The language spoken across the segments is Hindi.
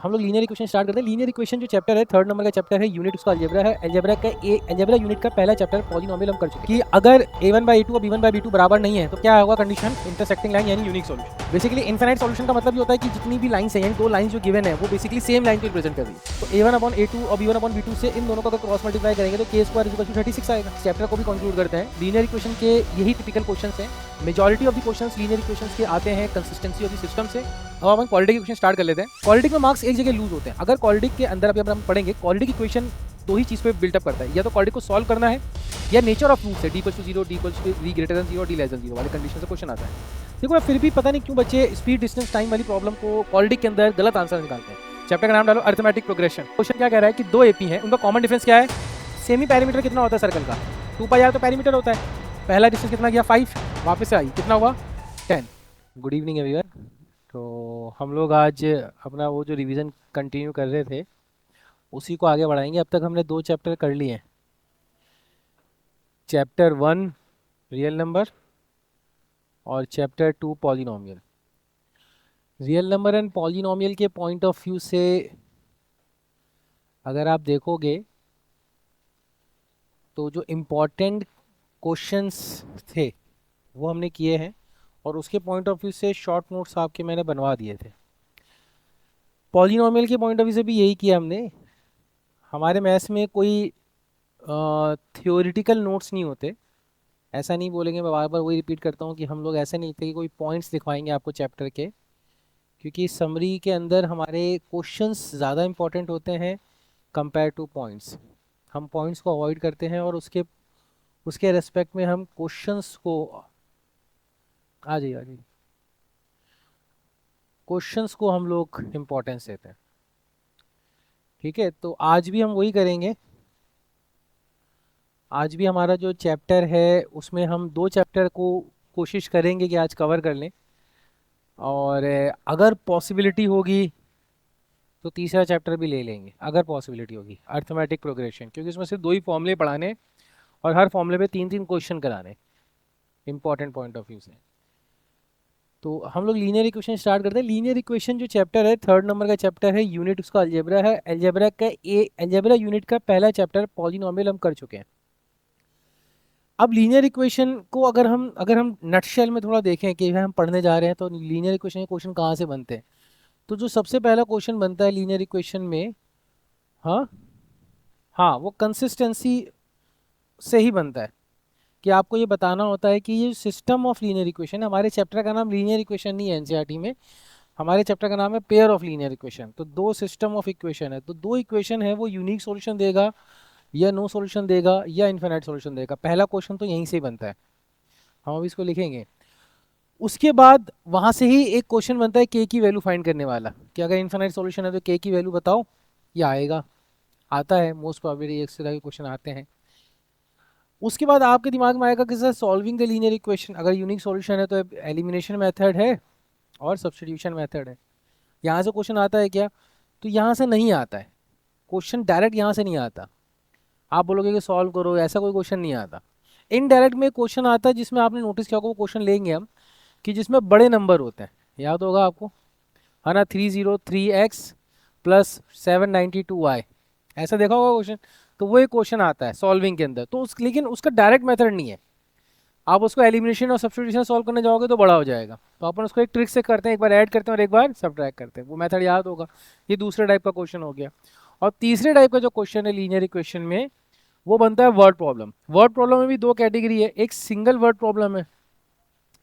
हम लोग लीनियर इक्वेशन स्टार्ट करते हैं। लीनियर इक्वेशन जो चैप्टर है, थर्ड नंबर का चैप्टर है, यूनिट उसका अलजेब्रा है। अलजेब्रा यूनिट का पहला चैप्टर पॉलिनोमियल हम कर चुके हैं कि अगर a1 बाई a2 और b1 बाई b2 बराबर नहीं है तो क्या होगा कंडीशन, इंटरसेक्टिंग लाइन यानी unique solution. Basically infinite solution का मतलब ये होता है कि जितनी भी लाइंस है यानी दो लाइंस जो गिवन है वो बेसिकली सेम लाइन को रिप्रेजेंट कर रही है। तो a1 अपॉन a2 और b1 अपॉन b2 से इन दोनों का अगर क्रॉस मल्टीप्लाई करेंगे तो k स्क्वायर इक्वल टू 36 आएगा। चैप्टर को भी कंक्लूड करते हैं। लीनियर इक्वेशन के यही टिपिकल क्वेश्चंस हैं। Majority of the questions linear equations के आते हैं कंसिस्टेंसी ऑफ द सिस्टम से। अब अपन क्वाड्रेटिक इक्वेशन स्टार्ट कर लेते हैं। क्वाड्रेटिक में मार्क्स एक जगह लूज होते हैं। अगर क्वाड्रेटिक के अंदर अभी हम पढ़ेंगे, क्वाड्रेटिक इक्वेशन दो ही चीज पे बिल्टअप करता है, या तो क्वाड्रेटिक को सॉल्व करना है या नेचर ऑफ रूट्स है, d = 0, d > 0, d <0 वाले कंडीशन से क्वेश्चन आता है। देखो फिर भी पता नहीं क्यों बच्चे स्पीड डिस्टेंस टाइम वाली प्रॉब्लम को क्वाड्रेटिक के अंदर गलत आंसर निकालते हैं। चैप्टर का नाम डालो अरिथमेटिक प्रोग्रेशन। क्वेश्चन क्या कह रहा है कि दो एपी हैं, उनका कॉमन डिफरेंस क्या है, सेमी पैरामीटर कितना होता है सर्कल का, 2πr तो पैरामीटर होता है। पहला डिस्टेंस कितना गया 5, वापस से आई कितना हुआ 10। Good evening everyone. तो हम लोग आज अपना वो जो रिवीजन कंटिन्यू कर रहे थे उसी को आगे बढ़ाएंगे। अब तक हमने दो चैप्टर कर लिए हैं, चैप्टर 1 रियल नंबर और chapter 2 polynomial. Real number and polynomial के पॉइंट ऑफ व्यू से अगर आप देखोगे तो जो इम्पोर्टेंट क्वेश्चंस थे वो हमने किए हैं और उसके पॉइंट ऑफ व्यू से शॉर्ट नोट्स आपके मैंने बनवा दिए थे। पॉलिनोमियल के पॉइंट ऑफ व्यू से भी यही किया हमने। हमारे मैथ्स में कोई थियोरिटिकल नोट्स नहीं होते, ऐसा नहीं बोलेंगे, मैं बार बार वही रिपीट करता हूँ कि हम लोग ऐसे नहीं थे कि कोई पॉइंट्स लिखवाएंगे आपको चैप्टर के, क्योंकि समरी के अंदर हमारे क्वेश्चंस ज़्यादा इंपॉर्टेंट होते हैं कंपेयर टू पॉइंट्स। हम पॉइंट्स को अवॉइड करते हैं और उसके उसके रेस्पेक्ट में हम क्वेश्चंस को आ जाइए क्वेश्चंस को हम लोग इम्पोर्टेंस देते हैं। ठीक है, तो आज भी हम वही करेंगे। आज भी हमारा जो चैप्टर है उसमें हम दो चैप्टर को कोशिश करेंगे कि आज कवर कर लें, और अगर पॉसिबिलिटी होगी तो तीसरा चैप्टर भी ले लेंगे अगर पॉसिबिलिटी होगी, अर्थमेटिक प्रोग्रेशन, क्योंकि इसमें सिर्फ दो ही फॉर्मूले पढ़ाने और हर फॉर्मूले पे तीन तीन क्वेश्चन कराने इंपॉर्टेंट पॉइंट ऑफ व्यू से। तो हम लोग लीनियर इक्वेशन स्टार्ट करते हैं। लीनियर इक्वेशन जो चैप्टर है, थर्ड नंबर का चैप्टर है, यूनिट उसका अलजेब्रा है। अलजेब्रा यूनिट का पहला चैप्टर पॉलिनोमियल हम कर चुके हैं। अब लीनियर इक्वेशन को अगर हम नटशेल में थोड़ा देखें कि हम पढ़ने जा रहे हैं तो लीनियर इक्वेशन के क्वेश्चन कहाँ से बनते हैं, तो जो सबसे पहला क्वेश्चन बनता है लीनियर इक्वेशन में, हाँ हाँ, वो कंसिस्टेंसी से ही बनता है। कि आपको ये बताना होता है कि ये सिस्टम ऑफ लीनियर इक्वेशन, हमारे चैप्टर का नाम लीनियर इक्वेशन नहीं है एनसीईआरटी में, हमारे चैप्टर का नाम है पेयर ऑफ लीनियर इक्वेशन। तो दो सिस्टम ऑफ इक्वेशन है, तो दो इक्वेशन है, वो यूनिक सॉल्यूशन देगा या नो सॉल्यूशन देगा या इन्फिनिट सॉल्यूशन देगा। पहला क्वेश्चन तो यहीं से ही बनता है, हम अभी इसको लिखेंगे। उसके बाद वहां से ही एक क्वेश्चन बनता है के की वैल्यू फाइंड करने वाला, कि अगर इन्फिनिट सॉल्यूशन है तो के की वैल्यू बताओ, ये आएगा, आता है मोस्ट प्रोबेबली, एक से तरह के क्वेश्चन आते हैं। उसके बाद आपके दिमाग में आएगा कि sir solving the linear equation, अगर यूनिक सॉल्यूशन है तो एलिमिनेशन मेथड है और सब्स्टिट्यूशन मेथड है। यहाँ से क्वेश्चन आता है क्या, तो यहाँ से नहीं आता है क्वेश्चन, डायरेक्ट यहाँ से नहीं आता। आप बोलोगे कि सॉल्व करो, ऐसा कोई क्वेश्चन नहीं आता। इनडायरेक्ट में क्वेश्चन आता है जिसमें आपने नोटिस किया होगा, वो क्वेश्चन लेंगे हम कि जिसमें बड़े नंबर होते हैं, याद होगा आपको, है ना, 303x प्लस 792y, ऐसा देखा होगा क्वेश्चन। तो वो एक क्वेश्चन आता है सॉल्विंग के अंदर, तो लेकिन उसका डायरेक्ट मेथड नहीं है। आप उसको एलिमिनेशन और सब्स्टिट्यूशन सॉल्व करने जाओगे तो बड़ा हो जाएगा, तो अपन उसको एक ट्रिक से करते हैं, एक बार ऐड करते हैं और एक बार सब्ट्रैक्ट करते हैं, वो मेथड याद होगा। ये दूसरे टाइप का क्वेश्चन हो गया। और तीसरे टाइप का जो क्वेश्चन है लीनियर इक्वेशन में, वो बनता है वर्ड प्रॉब्लम। वर्ड प्रॉब्लम में भी दो कैटेगरी है, एक सिंगल वर्ड प्रॉब्लम है।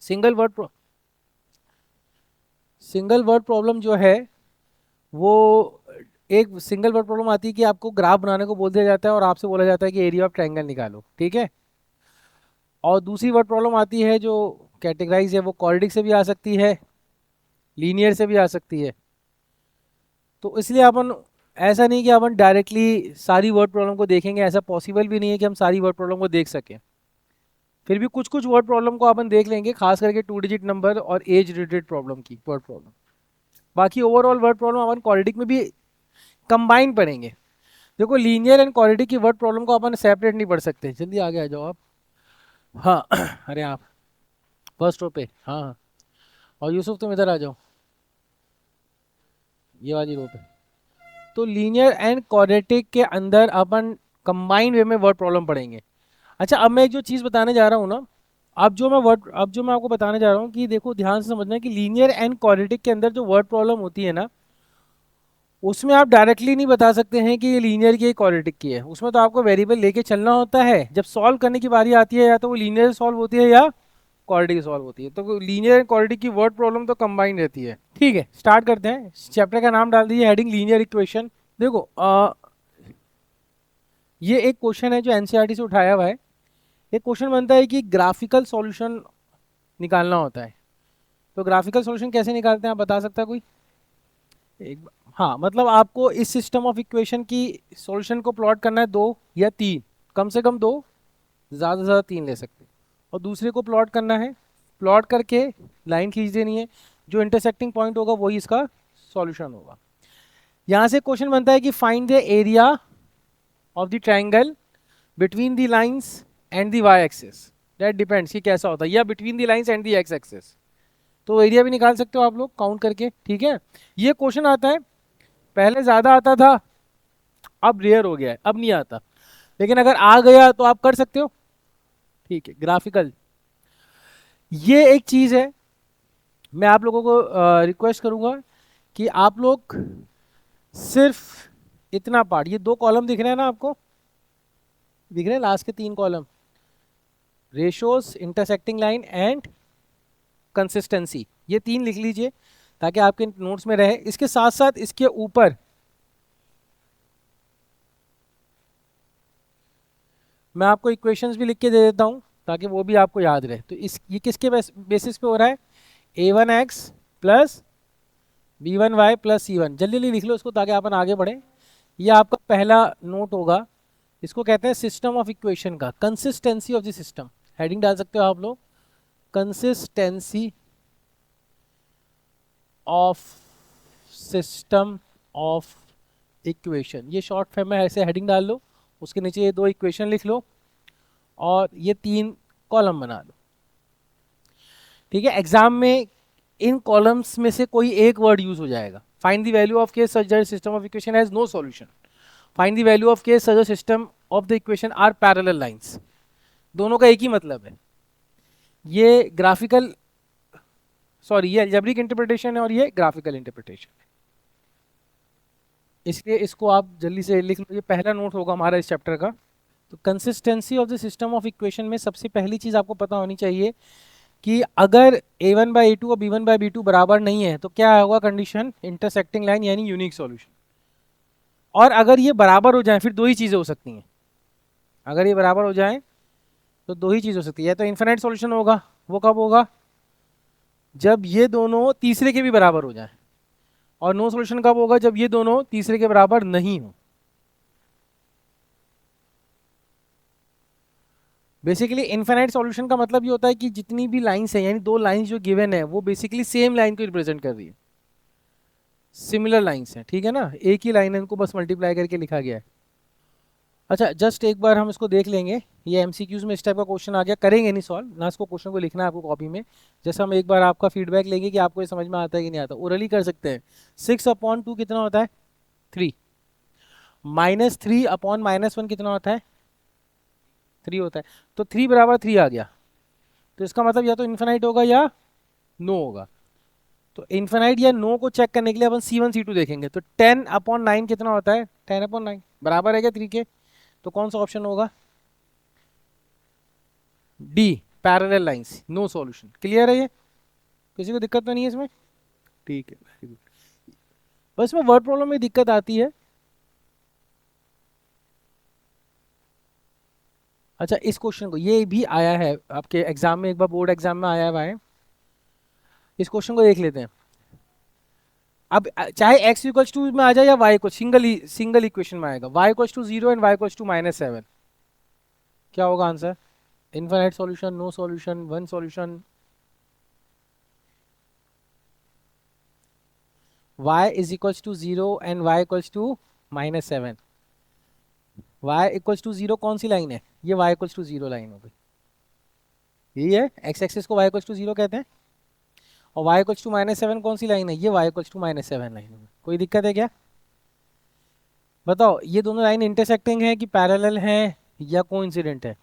सिंगल वर्ड प्रॉब्लम जो है वो, एक सिंगल वर्ड प्रॉब्लम आती है कि आपको ग्राफ बनाने को बोल दिया जाता है और आपसे बोला जाता है कि एरिया ऑफ ट्रायंगल निकालो, ठीक है। और दूसरी वर्ड प्रॉब्लम आती है जो कैटेगराइज है, वो क्वाड्रेटिक से भी आ सकती है, लीनियर से भी आ सकती है। तो इसलिए अपन, ऐसा नहीं कि अपन डायरेक्टली सारी वर्ड प्रॉब्लम को देखेंगे, ऐसा पॉसिबल भी नहीं है कि हम सारी वर्ड प्रॉब्लम को देख सकें। फिर भी कुछ कुछ वर्ड प्रॉब्लम को अपन देख लेंगे, खास करके 2 डिजिट नंबर और एज रिलेटेड प्रॉब्लम की वर्ड प्रॉब्लम। बाकी ओवरऑल वर्ड प्रॉब्लम अपन क्वाड्रेटिक में भी कंबाइन पढ़ेंगे। देखो लीनियर एंड क्वाड्रेटिक की वर्ड प्रॉब्लम को अपन सेपरेट नहीं पढ़ सकते। जल्दी आगे आ जाओ आप, हाँ अरे आप फर्स्ट रो पे, हाँ। और यूसुफ तुम इधर आ जाओ, ये वाली रो पे। तो लीनियर एंड क्वाड्रेटिक के अंदर अपन कंबाइंड वे में वर्ड प्रॉब्लम पढ़ेंगे। अच्छा, अब मैं एक जो चीज़ बताने जा रहा हूँ ना, अब जो मैं आपको बताने जा रहा हूँ कि देखो ध्यान से समझना है कि लीनियर एंड क्वाड्रेटिक के अंदर जो वर्ड प्रॉब्लम होती है ना, उसमें आप डायरेक्टली नहीं बता सकते हैं कि ये लीनियर की है क्वाड्रेटिक की है। उसमें तो आपको वेरिएबल लेके चलना होता है। जब सॉल्व करने की बारी आती है या तो वो लीनियर सॉल्व होती है या क्वाड्रेटिक सॉल्व होती है। तो लीनियर एंड क्वाड्रेटिक की वर्ड प्रॉब्लम तो कंबाइंड रहती है। ठीक है, स्टार्ट करते हैं। चैप्टर का नाम डाल दीजिए हेडिंग लीनियर इक्वेशन। देखो ये एक क्वेश्चन है जो एनसीईआरटी से उठाया हुआ है। एक क्वेश्चन बनता है कि ग्राफिकल सॉल्यूशन निकालना होता है। तो ग्राफिकल सॉल्यूशन कैसे निकालते हैं, आप बता सकता है कोई? हाँ, मतलब आपको इस सिस्टम ऑफ इक्वेशन की सॉल्यूशन को प्लॉट करना है, दो या तीन, कम से कम दो, ज़्यादा से ज़्यादा तीन ले सकते हैं। और दूसरे को प्लॉट करना है, प्लॉट करके लाइन खींच देनी है, जो इंटरसेक्टिंग पॉइंट होगा वही इसका सॉल्यूशन होगा। यहाँ से क्वेश्चन बनता है कि find the area of the triangle between the lines and the Y axis. That depends कि कैसा होता है, या between the lines and the X axis. तो एरिया भी निकाल सकते हो आप लोग काउंट करके। ठीक है, ये क्वेश्चन आता है, पहले ज़्यादा आता था, अब रेयर हो गया है, अब नहीं आता, लेकिन अगर आ गया तो आप कर सकते हो। ठीक है, ग्राफिकल ये एक चीज़ है। मैं आप लोगों को रिक्वेस्ट करूंगा कि आप लोग सिर्फ इतना पार्ट, ये दो कॉलम दिख रहे हैं ना आपको, दिख रहे हैं लास्ट के तीन column, ratios, intersecting line and consistency, ये तीन लिख लीजिए ताकि आपके नोट्स में रहे। इसके साथ साथ इसके ऊपर मैं आपको इक्वेशंस भी लिख के दे देता हूं ताकि वो भी आपको याद रहे। तो ये किसके बेसिस पे हो रहा है? a1x plus b1y plus c1। जल्दी जल्दी लिख लो इसको ताकि अपन आगे बढ़े। ये आपका पहला नोट होगा। इसको कहते हैं सिस्टम ऑफ इक्वेशन का consistency of the system. Heading डाल सकते हो आप लोग, consistency of system of equation. ये शॉर्ट फॉर्म में ऐसे हेडिंग डाल लो, उसके नीचे ये दो इक्वेशन लिख लो और ये तीन कॉलम बना लो। ठीक है, एग्जाम में इन कॉलम्स में से कोई एक वर्ड यूज हो जाएगा। Find the value of k such that system of equation has no solution. Find the value of k such that system of the equation are parallel lines. दोनों का एक ही मतलब है। ये ग्राफिकल, सॉरी, ये अलजेब्रिक इंटरप्रिटेशन है और ये ग्राफिकल इंटरप्रिटेशन है, इसलिए इसको आप जल्दी से लिख लो। ये पहला नोट होगा हमारा इस चैप्टर का। तो consistency of the system of equation में सबसे पहली चीज आपको पता होनी चाहिए कि अगर a1 बाई a2 और b1 बाई b2 बराबर नहीं है तो क्या होगा कंडीशन? इंटरसेक्टिंग लाइन यानी यूनिक सॉल्यूशन। और अगर ये बराबर हो जाए फिर दो ही चीजें हो सकती हैं। अगर ये बराबर हो जाए तो दो ही चीज हो सकती है, तो इन्फिनाइट सॉल्यूशन होगा। वो कब होगा? जब ये दोनों तीसरे के भी बराबर हो जाए। और नो सॉल्यूशन कब होगा? जब ये दोनों तीसरे के बराबर नहीं हो। बेसिकली इनफाइनाइट सॉल्यूशन का मतलब ये होता है कि जितनी भी लाइंस है, यानी दो लाइंस जो गिवन है वो बेसिकली सेम लाइन को रिप्रेजेंट कर रही है, सिमिलर लाइंस हैं। ठीक है ना, एक ही लाइन है, इनको बस मल्टीप्लाई करके लिखा गया है। अच्छा, जस्ट एक बार हम इसको देख लेंगे। ये एमसीक्यूज में इस टाइप का क्वेश्चन आ गया, करेंगे नहीं सॉल्व ना, इसको क्वेश्चन को लिखना है आपको कॉपी में। जैसे हम एक बार आपका फीडबैक लेंगे कि आपको ये समझ में आता है कि नहीं आता। ओरली कर सकते हैं। 6/2 कितना होता है? 3। -3/-1 कितना होता है? 3 होता है। तो 3 बराबर 3 आ गया, तो इसका मतलब या तो इन्फिनाइट होगा या नो होगा। तो इन्फिनाइट या नो को चेक करने के लिए अपन C1 C2 देखेंगे। तो 10/9 कितना होता है? 10/9 बराबर है क्या 3 के? तो कौन सा ऑप्शन होगा? D, parallel lines, no solution. Clear है ये? किसी को दिक्कत तो नहीं है इसमें? ठीक है, वेरी गुड। बस में वर्ड प्रॉब्लम में दिक्कत आती है। अच्छा, इस क्वेश्चन को, ये भी आया है आपके एग्जाम में, एक बार बोर्ड एग्जाम में आया हुआ है। इस क्वेश्चन को देख लेते हैं। अब चाहे x इक्वल्स टू में आ जाए या y को सिंगल इक्वेशन में आएगा, y equals to 0 and y equals to -7, क्या होगा answer? Infinite solution, no solution, one solution. y is equals to 0 and y equals to -7। y equals to 0 कौन सी लाइन है? ये y इक्वल्स टू 0 लाइन हो गई, यही है। x एक्सिस को y इक्वल्स टू 0 कहते हैं। और y इक्वल्स टू -7 कौन सी लाइन है? ये y इक्वल्स टू -7 लाइन हो गई। कोई दिक्कत है क्या? बताओ ये दोनों लाइन इंटरसेक्टिंग है कि पैरेलल है या कोइंसिडेंट है?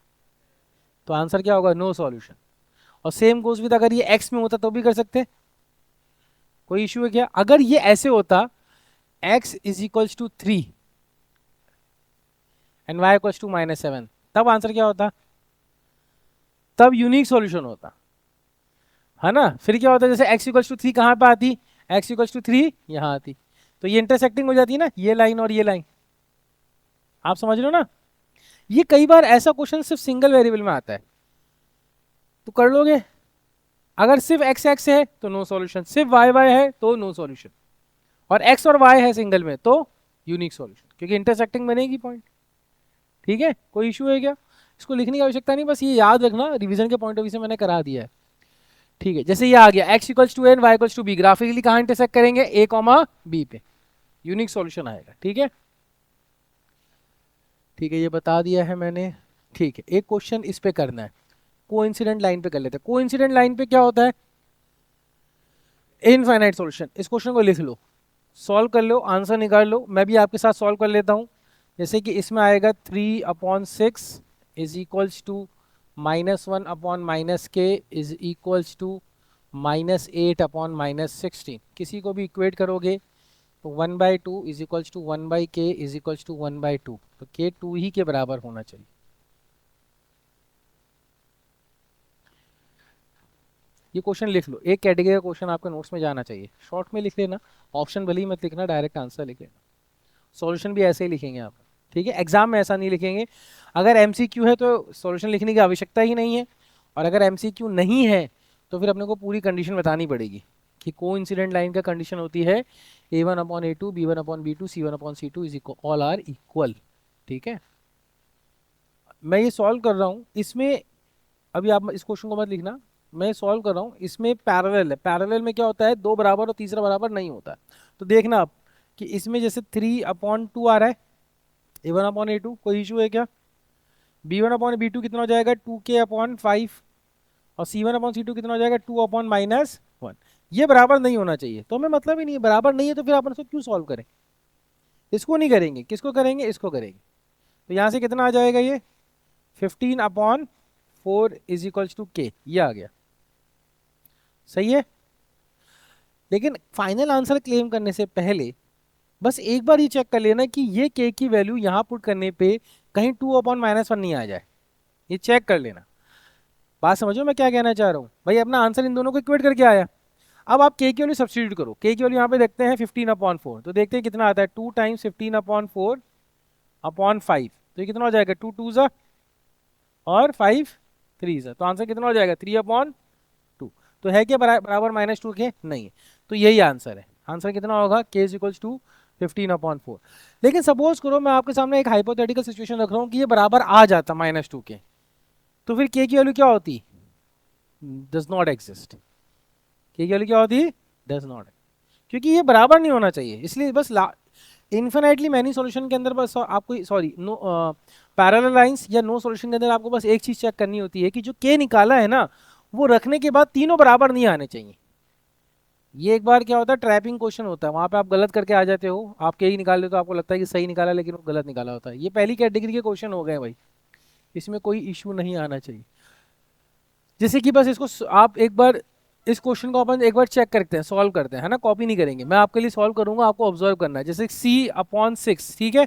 तो आंसर क्या होगा? No solution. और सेम गोज विद, अगर ये एक्स में होता तो भी कर सकते, कोई इशू है क्या? अगर ये ऐसे होता x is equals to 3 and y equals to -7, तब आंसर क्या होता? तब यूनिक सॉल्यूशन होता, है ना? फिर क्या होता? जैसे x इक्वल्स टू 3 कहाँ पे आती? x इक्वल्स टू 3 यहाँ आती, तो ये इंटरसेक्टिंग हो जाती है ना, ये लाइन और ये लाइन। आप समझ रहे हो ना? ये कई बार ऐसा क्वेश्चन सिर्फ सिंगल वेरिएबल में आता है, तो कर लोगे। अगर सिर्फ x x है तो नो सॉल्यूशन, सिर्फ y y है तो नो सॉल्यूशन, और x और y है सिंगल में तो यूनिक सॉल्यूशन, क्योंकि इंटरसेक्टिंग बनेगी पॉइंट। ठीक है, कोई इशू है क्या? इसको लिखने की आवश्यकता नहीं, बस ये याद रखना, रिवीजन के पॉइंट ऑफ व्यू से मैंने करा दिया है। ठीक है, जैसे ये आ गया x equals to and Y equals to B, graphically कहाँ इंटरसेक्ट करेंगे? a कॉमा बी पे, यूनिक सॉल्यूशन आएगा। ठीक है, ठीक है, ये बता दिया है मैंने। ठीक है, एक क्वेश्चन इस पे करना है, कोइंसिडेंट लाइन पे कर लेते हैं। कोइंसिडेंट लाइन पे क्या होता है? Infinite solution. इस क्वेश्चन को लिख लो, सॉल्व कर लो, आंसर निकाल लो, मैं भी आपके साथ सॉल्व कर लेता हूँ। जैसे कि इसमें आएगा 3/6 is equals to -1/-k is equals to -8/-16। किसी को भी इक्वेट करोगे तो 1/2 is equals to 1/k is equals to 1/2, तो k 2 ही के बराबर होना चाहिए। ये क्वेश्चन लिख लो, एक कैटेगरी का क्वेश्चन आपके नोट्स में जाना चाहिए, शॉर्ट में लिख लेना, ऑप्शन भले ही मत लिखना, डायरेक्ट आंसर लिख लेना। सॉल्यूशन भी ऐसे ही लिखेंगे आप, ठीक है? एग्जाम में ऐसा नहीं लिखेंगे। अगर एमसीक्यू है तो सॉल्यूशन लिखने की आवश्यकता ही नहीं है, और अगर एमसीक्यू नहीं है तो फिर अपने को पूरी कंडीशन बतानी पड़ेगी कि कोइंसिडेंट लाइन का कंडीशन होती है a1/a2 b1/b2 c1/c2 is equal, all are equal. ठीक है, मैं ये सॉल्व कर रहा हूँ इसमें, अभी आप इस क्वेश्चन को मत लिखना, मैं सॉल्व कर रहा हूँ इसमें। पैरेलल है, पैरेलल में क्या होता है? दो बराबर और तीसरा बराबर नहीं होता है। तो देखना आप कि इसमें जैसे 3/2 आ रहा है, a1/a2, कोई इशू है क्या? b1/b2 कितना हो जाएगा? 2k/5, और c1/c2 कितना हो जाएगा? 2/-1। ये बराबर नहीं होना चाहिए, तो हमें मतलब ही नहीं है, बराबर नहीं है तो फिर अपन इसको क्यों सॉल्व करें? इसको नहीं करेंगे, किसको करेंगे? इसको करेंगे। तो यहाँ से कितना आ जाएगा? ये 15/4 इज इक्वल्स टू k, ये आ गया, सही है। लेकिन फाइनल आंसर क्लेम करने से पहले बस एक बार ये चेक कर लेना कि ये k की वैल्यू यहाँ पुट करने पे कहीं 2/-1 नहीं आ जाए, ये चेक कर लेना। बात समझो मैं क्या कहना चाह रहा हूँ? भाई अपना आंसर इन दोनों को इक्वेट करके आया, अब आप k की वैल्यू सब्स्टिट्यूट करो। k की वैल्यू यहाँ पे देखते हैं 15/4, तो देखते हैं कितना आता है, 2 टाइम्स 15/4/5, तो ये कितना हो जाएगा? 2 2 ज़ा और 5 3 ज़ा, तो आंसर कितना हो जाएगा? 3/2। तो है क्या बराबर -2 के? नहीं है, तो यही आंसर है। आंसर कितना होगा? k is equals to 15/4। लेकिन सपोज करो मैं आपके सामने एक हाइपोथेटिकल सिचुएशन रख रहा हूँ कि ये बराबर आ जाता -2 के, तो फिर k की वैल्यू क्या होती? Does not exist. k की वैल्यू क्या होती? डज नॉट, क्योंकि ये बराबर नहीं होना चाहिए। इसलिए बस इन्फिनाइटली मैनी सॉल्यूशन के अंदर बस आपको, सॉरी, नो पैरेलल लाइंस या नो सॉल्यूशन के अंदर आपको बस एक चीज चेक करनी होती है कि जो k निकाला है ना, वो रखने के बाद तीनों बराबर नहीं आने चाहिए। ये एक बार क्या होता है, ट्रैपिंग क्वेश्चन होता है, वहां पे आप गलत करके आ जाते हो, आप के ही निकाल लेते हो, आपको लगता है कि सही निकाला, लेकिन वो गलत निकाला होता है। ये पहली कैटेगरी के क्वेश्चन हो गए भाई, इसमें कोई इशू नहीं आना चाहिए। जैसे कि बस इसको आप एक बार, इस क्वेश्चन को अपन एक बार चेक करते हैं, सॉल्व करते हैं, है ना? कॉपी नहीं करेंगे, मैं आपके लिए सॉल्व करूंगा, आपको ऑब्जर्व करना है। जैसे c/6, ठीक है,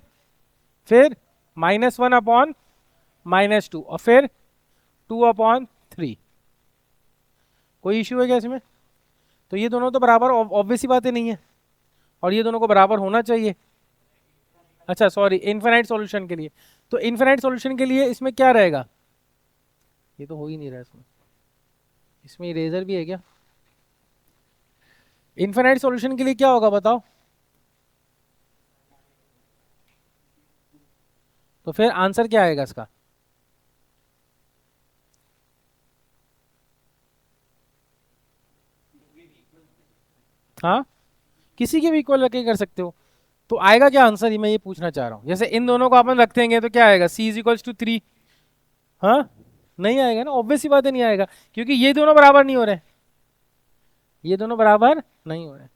फिर -1/-2, और फिर 2/3, कोई इशू है क्या इसमें? तो ये दोनों तो बराबर ऑब्वियस ही बातें नहीं है, और ये दोनों को बराबर होना चाहिए। अच्छा सॉरी, इनफिनाइट सॉल्यूशन के लिए, तो इनफिनाइट सॉल्यूशन के लिए इसमें क्या रहेगा? ये तो हो ही नहीं रहा इसमें, इसमें इरेजर भी है क्या? इनफिनाइट सॉल्यूशन के लिए क्या होगा बताओ? तो फिर आंसर क्या आएगा इसका? हाँ, किसी के भी इक्वल रख के कर सकते हो, तो आएगा क्या आंसर? ये मैं ये पूछना चाह रहा हूँ। जैसे इन दोनों को अपन रख देंगे तो क्या आएगा? c is equals to 3। हाँ, नहीं आएगा ना, ऑब्वियस सी बात है नहीं आएगा, क्योंकि ये दोनों बराबर नहीं हो रहे, ये दोनों बराबर नहीं हो रहे।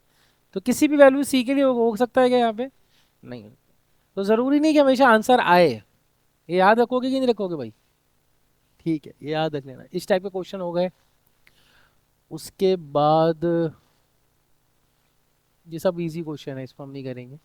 तो किसी भी वैल्यू c के लिए हो सकता है क्या यहाँ पे? नहीं। तो ज़रूरी नहीं कि हमेशा आंसर आए। ये याद रखोगे कि नहीं रखोगे भाई? ठीक है, ये याद रख लेना। इस टाइप के क्वेश्चन हो गए। उसके बाद ये सब इजी क्वेश्चन है, इसको हम नहीं करेंगे।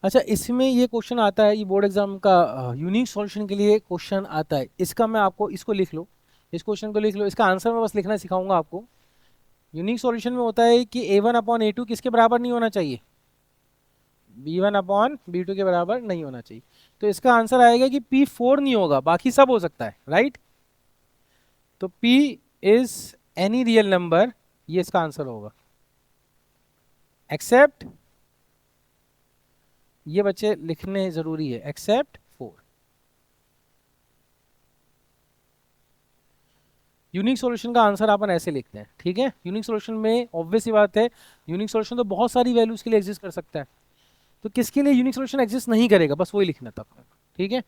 अच्छा, इसमें ये क्वेश्चन आता है, ये बोर्ड एग्जाम का यूनिक सॉल्यूशन के लिए क्वेश्चन आता है। इसका मैं आपको, इसको लिख लो, इस क्वेश्चन को लिख लो, इसका आंसर मैं बस लिखना सिखाऊंगा आपको। यूनिक सॉल्यूशन में होता है कि A1/A2 किसके बराबर नहीं होना चाहिए? B1/B2 के बराबर नहीं होना चाहिए। तो इसका आंसर आएगा कि P4 नहीं होगा, बाकी सब हो सकता है, राइट? तो P is any real number, ये इसका आंसर होगा, एक्सेप्ट, ये बच्चे लिखने जरूरी है, एक्सेप्ट 4। यूनिक सॉल्यूशन का आंसर अपन ऐसे लिखते हैं, ठीक है? यूनिक सॉल्यूशन में ऑब्वियस ही बात है, यूनिक सॉल्यूशन तो बहुत सारी वैल्यूज के लिए एग्जिस्ट कर सकता है। तो किसके लिए यूनिक सॉल्यूशन एग्जिस्ट नहीं करेगा, बस वही लिखना तब, ठीक है?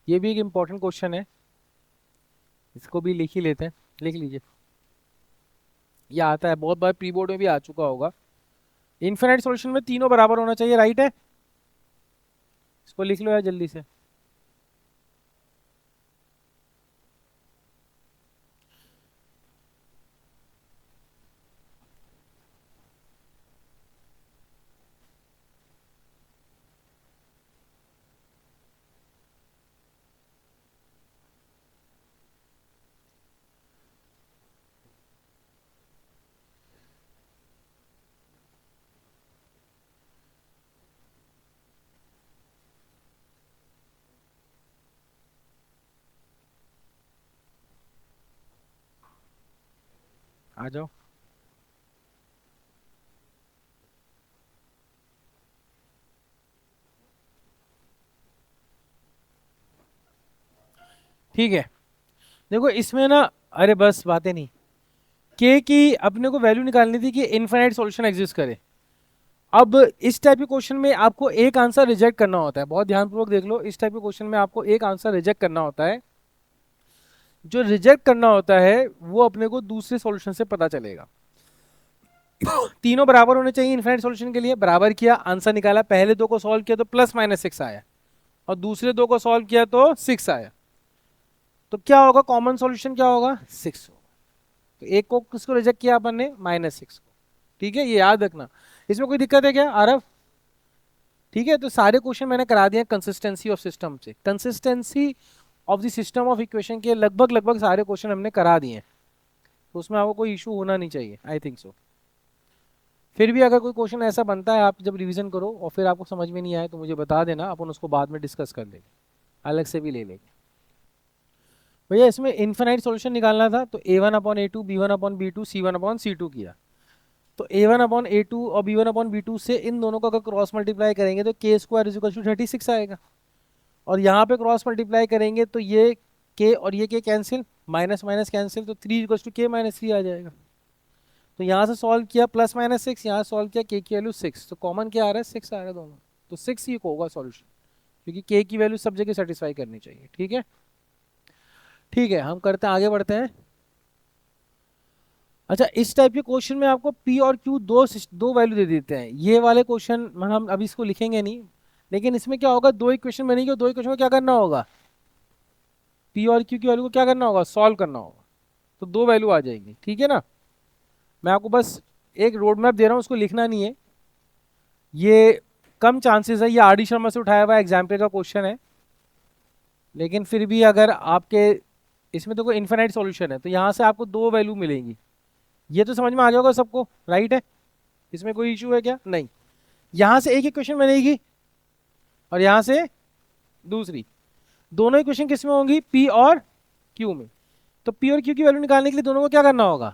ये भी एक इंपॉर्टेंट क्वेश्चन है, इसको भी लिख ही लेते हैं, लिख लीजिए। ये आता है बहुत बार, प्री बोर्ड में भी आ चुका होगा। इनफिनिट सॉल्यूशन में तीनों बराबर होना चाहिए, राइट है? इसको लिख लो यार जल्दी से। आ जाओ। ठीक है, देखो इसमें ना, अरे बस बातें नहीं, के की अपने को वैल्यू निकालनी थी कि इनफाइनाइट सॉल्यूशन एग्जिस्ट करे। अब इस टाइप के क्वेश्चन में आपको एक आंसर रिजेक्ट करना होता है, बहुत ध्यानपूर्वक देख लो, इस टाइप के क्वेश्चन में आपको एक आंसर रिजेक्ट करना होता है। जो रिजेक्ट करना होता है वो अपने को दूसरे सॉल्यूशन से पता चलेगा। तीनों बराबर होने चाहिए इनफाइनाइट सॉल्यूशन के लिए, बराबर किया, आंसर निकाला, पहले दो को सॉल्व किया तो ±6 आया, और दूसरे दो को सॉल्व किया तो 6 आया। तो क्या होगा, कॉमन सॉल्यूशन क्या होगा, 6 होगा। तो एक को किसको रिजेक्ट किया अपन ने, -6 को, ठीक है? ये याद रखना। इसमें कोई दिक्कत है क्या आरव? ठीक है, तो सारे क्वेश्चन मैंने करा दिए कंसिस्टेंसी ऑफ सिस्टम से, consistency of the system of equation के लगभग लगभग सारे क्वेश्चन हमने करा दिए हैं, तो उसमें आपको कोई इशू होना नहीं चाहिए, आई थिंक सो। फिर भी अगर कोई क्वेश्चन ऐसा बनता है, आप जब रिवीजन करो और फिर आपको समझ में नहीं आए तो मुझे बता देना, अपन उसको बाद में डिस्कस कर लेंगे, अलग से भी ले लेंगे। भैया इसमें इनफाइनाइट सॉल्यूशन निकालना था, तो A1/A2, B1/B2, C1/C2 किया। तो A1/A2 और B1/B2 से इन दोनों का अगर क्रॉस मल्टीप्लाई करेंगे तो k² = 36 आएगा, और यहाँ पे क्रॉस मल्टीप्लाई करेंगे तो ये k और ये k cancel, minus minus cancel, तो 3 = k-3 आ जाएगा। तो यहाँ से सॉल्व किया +-6, यहाँ सॉल्व किया k की वैल्यू 6, तो कॉमन क्या आ रहा है, 6 आ रहा है दोनों, तो 6 ही होगा सॉल्यूशन, क्योंकि k की वैल्यू सब जगह सेटिस्फाई करनी चाहिए, ठीक है? ठीक है, हम करते हैं, आगे बढ़ते हैं। अच्छा, इस टाइप के क्वेश्चन में आपको p और q दो दो वैल्यू दे देते हैं, ये वाले क्वेश्चन हम अभी इसको लिखेंगे नहीं, लेकिन इसमें क्या होगा, दो इक्वेशन बनेगी और दो इक्वेशन को क्या करना होगा, p और q की वैल्यू को क्या करना होगा, सॉल्व करना होगा, तो दो वैल्यू आ जाएंगी, ठीक है ना? मैं आपको बस एक रोड मैप दे रहा हूँ, उसको लिखना नहीं है, ये कम चांसेस है, ये आर डी शर्मा से उठाया हुआ एग्जाम्पल का क्वेश्चन है, लेकिन फिर भी अगर आपके इसमें तो कोई इन्फिनाइट सॉल्यूशन है तो यहाँ से आपको दो वैल्यू मिलेंगी, ये तो समझ में आ गया होगा सबको, राइट है? इसमें कोई इशू है क्या, नहीं। यहाँ से एक इक्वेशन बनेगी और यहाँ से दूसरी, दोनों इक्वेशन किस में होंगी, p और q में। तो p और q की वैल्यू निकालने के लिए दोनों को क्या करना होगा,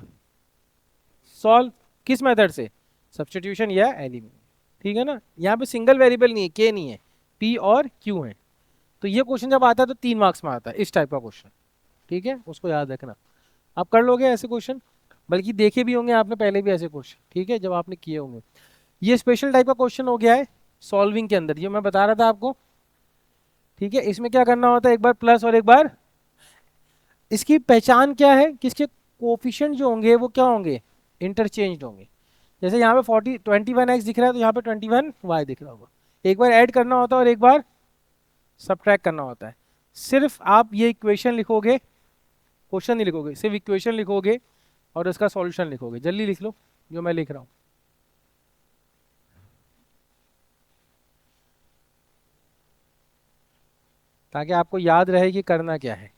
सॉल्व, किस मेथड से, सब्स्टिट्यूशन या एलिमिनेशन, ठीक है ना? यहाँ पे सिंगल वेरिएबल नहीं है, k नहीं है, p और q है। तो ये क्वेश्चन जब आता है तो 3 मार्क्स में आता है, इस टाइप का क्वेश्चन, ठीक है? उसको याद रखना, आप कर लोगे ऐसे क्वेश्चन, बल्कि देखे भी होंगे आपने पहले भी ऐसे क्वेश्चन, ठीक है, जब आपने किए होंगे। ये स्पेशल टाइप का क्वेश्चन हो गया है सॉल्विंग के अंदर, ये मैं बता रहा था आपको। ठीक है, इसमें क्या करना होता है, एक बार प्लस और एक बार, इसकी पहचान क्या है कि इसके कोफिशिएंट जो होंगे वो क्या होंगे, इंटरचेंज होंगे। जैसे यहाँ पे 21x दिख रहा है तो यहाँ पे 21y दिख रहा होगा। एक बार ऐड करना होता है और एक बार सब्ट्रैक्ट करना होता है। सिर्फ आप ये इक्वेशन लिखोगे, क्वेश्चन नहीं लिखोगे, सिर्फ इक्वेशन लिखोगे और उसका सॉल्यूशन लिखोगे। जल्दी लिख लो जो मैं लिख रहा हूँ, ताकि आपको याद रहे कि करना क्या है।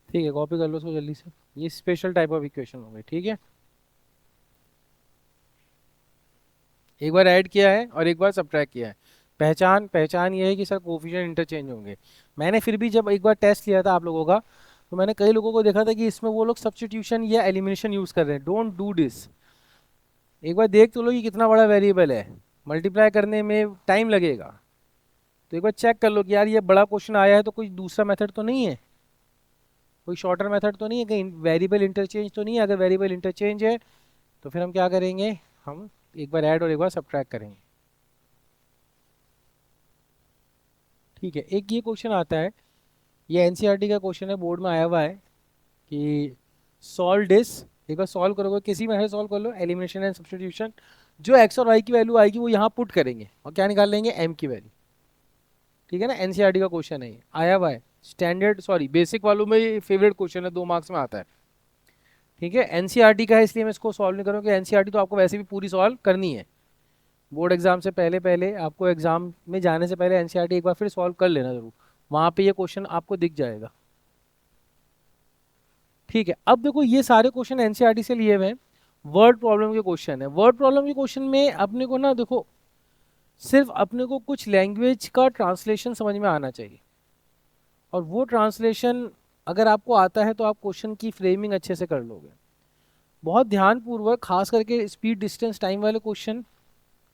ठीक है, कॉपी कर लो उसको जल्दी से। ये स्पेशल टाइप ऑफ इक्वेशन हो गई, ठीक है। एक बार ऐड किया है और एक बार सब्ट्रैक्ट किया है। पहचान, पहचान ये है कि सर कोफिशिएंट इंटरचेंज होंगे। मैंने फिर भी जब एक बार टेस्ट लिया था आप लोगों का, तो मैंने कई लोगों को देखा था कि इसमें वो लोग सब्स्टिट्यूशन या एलिमिनेशन यूज कर रहे हैं। Don't do this. एक बार देख तो लो कि कितना बड़ा वेरिएबल है, मल्टीप्लाई करने में टाइम लगेगा। तो एक बार चेक कर लो कि यार ये बड़ा क्वेश्चन आया है तो कोई दूसरा मेथड तो नहीं है, कोई शॉर्टर मेथड तो नहीं है, कहीं वेरिएबल इंटरचेंज तो नहीं है। अगर वेरिएबल इंटरचेंज है तो फिर हम क्या करेंगे, हम एक बार ऐड और एक बार सब्ट्रैक्ट करेंगे। ठीक है, एक ये क्वेश्चन आता है, ये एनसीईआरटी का क्वेश्चन है, बोर्ड में आया हुआ है कि सॉल्व दिस। एक बार सॉल्व करोगे, किसी में सॉल्व कर लो, एलिमिनेशन एंड सब्स्टिट्यूशन। जो एक्स और वाई की वैल्यू आएगी वो यहाँ पुट करेंगे और क्या निकाल लेंगे, एम की वैल्यू। ठीक है ना, एनसीईआरटी का क्वेश्चन है ये, आया हुआ है। स्टैंडर्ड सॉरी बेसिक वालों में ये फेवरेट क्वेश्चन है, 2 मार्क्स में आता है। ठीक है, एनसीईआरटी का है इसलिए मैं इसको सॉल्व नहीं करूँगा, एनसीईआरटी तो आपको वैसे भी पूरी सॉल्व करनी है। बोर्ड एग्जाम से पहले पहले आपको एग्जाम में जाने से पहले एनसीईआरटी एक बार फिर सॉल्व कर लेना जरूर, वहाँ पे ये क्वेश्चन आपको दिख जाएगा। ठीक है, अब देखो ये सारे क्वेश्चन एनसीईआरटी से लिए हुए हैं, वर्ड प्रॉब्लम के क्वेश्चन है। वर्ड प्रॉब्लम के क्वेश्चन में अपने को ना देखो, सिर्फ अपने को कुछ लैंग्वेज का ट्रांसलेशन समझ में आना चाहिए, और वो ट्रांसलेशन अगर आपको आता है तो आप क्वेश्चन की फ्रेमिंग अच्छे से कर लोगे। बहुत ध्यानपूर्वक, खास करके स्पीड डिस्टेंस टाइम वाले क्वेश्चन,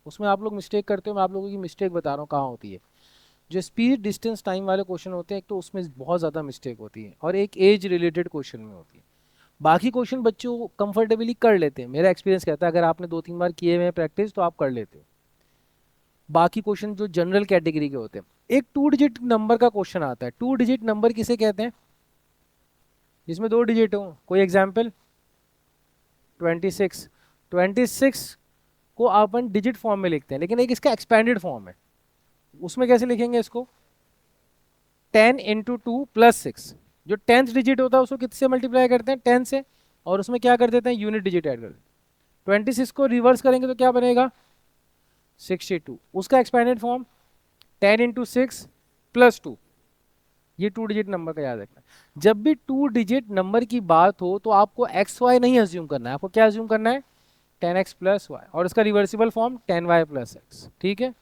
उसमें आप लोग मिस्टेक करते हो, मैं आप लोगों की मिस्टेक बता रहा हूँ कहाँ होती है। जो स्पीड डिस्टेंस टाइम वाले क्वेश्चन होते हैं, एक तो उसमें बहुत ज़्यादा मिस्टेक होती है, और एक एज रिलेटेड क्वेश्चन में होती है। बाकी क्वेश्चन बच्चों कंफर्टेबली कर लेते हैं, मेरा एक्सपीरियंस कहता है, अगर आपने 2-3 बार किए हुए हैं प्रैक्टिस तो आप कर लेते हो। बाकी क्वेश्चन जो जनरल कैटेगरी के होते हैं, एक 2 डिजिट नंबर का क्वेश्चन आता है। 2 डिजिट नंबर किसे कहते हैं, जिसमें 2 डिजिट हो। कोई एग्जाम्पल, 26। 26 को अपन डिजिट फॉर्म में लिखते हैं, लेकिन एक इसका एक्सपेंडेड फॉर्म है। उसमें कैसे लिखेंगे इसको, 10 × 2 + 6। जो 10th डिजिट होता है उसको किससे मल्टीप्लाई करते हैं, 10 से, और उसमें क्या कर देते हैं, यूनिट डिजिट ऐड कर देते हैं। 26 को रिवर्स करेंगे तो क्या बनेगा, 62। उसका एक्सपेंडेड फॉर्म 10 × 6 + 2। ये 2 डिजिट नंबर का याद रखना। जब भी 2 डिजिट नंबर की बात हो तो आपको एक्स वाई नहीं अज्यूम करना है, आपको क्या अज्यूम करना है, 10x + y, और इसका रिवर्सिबल फॉर्म 10y + x। ठीक है,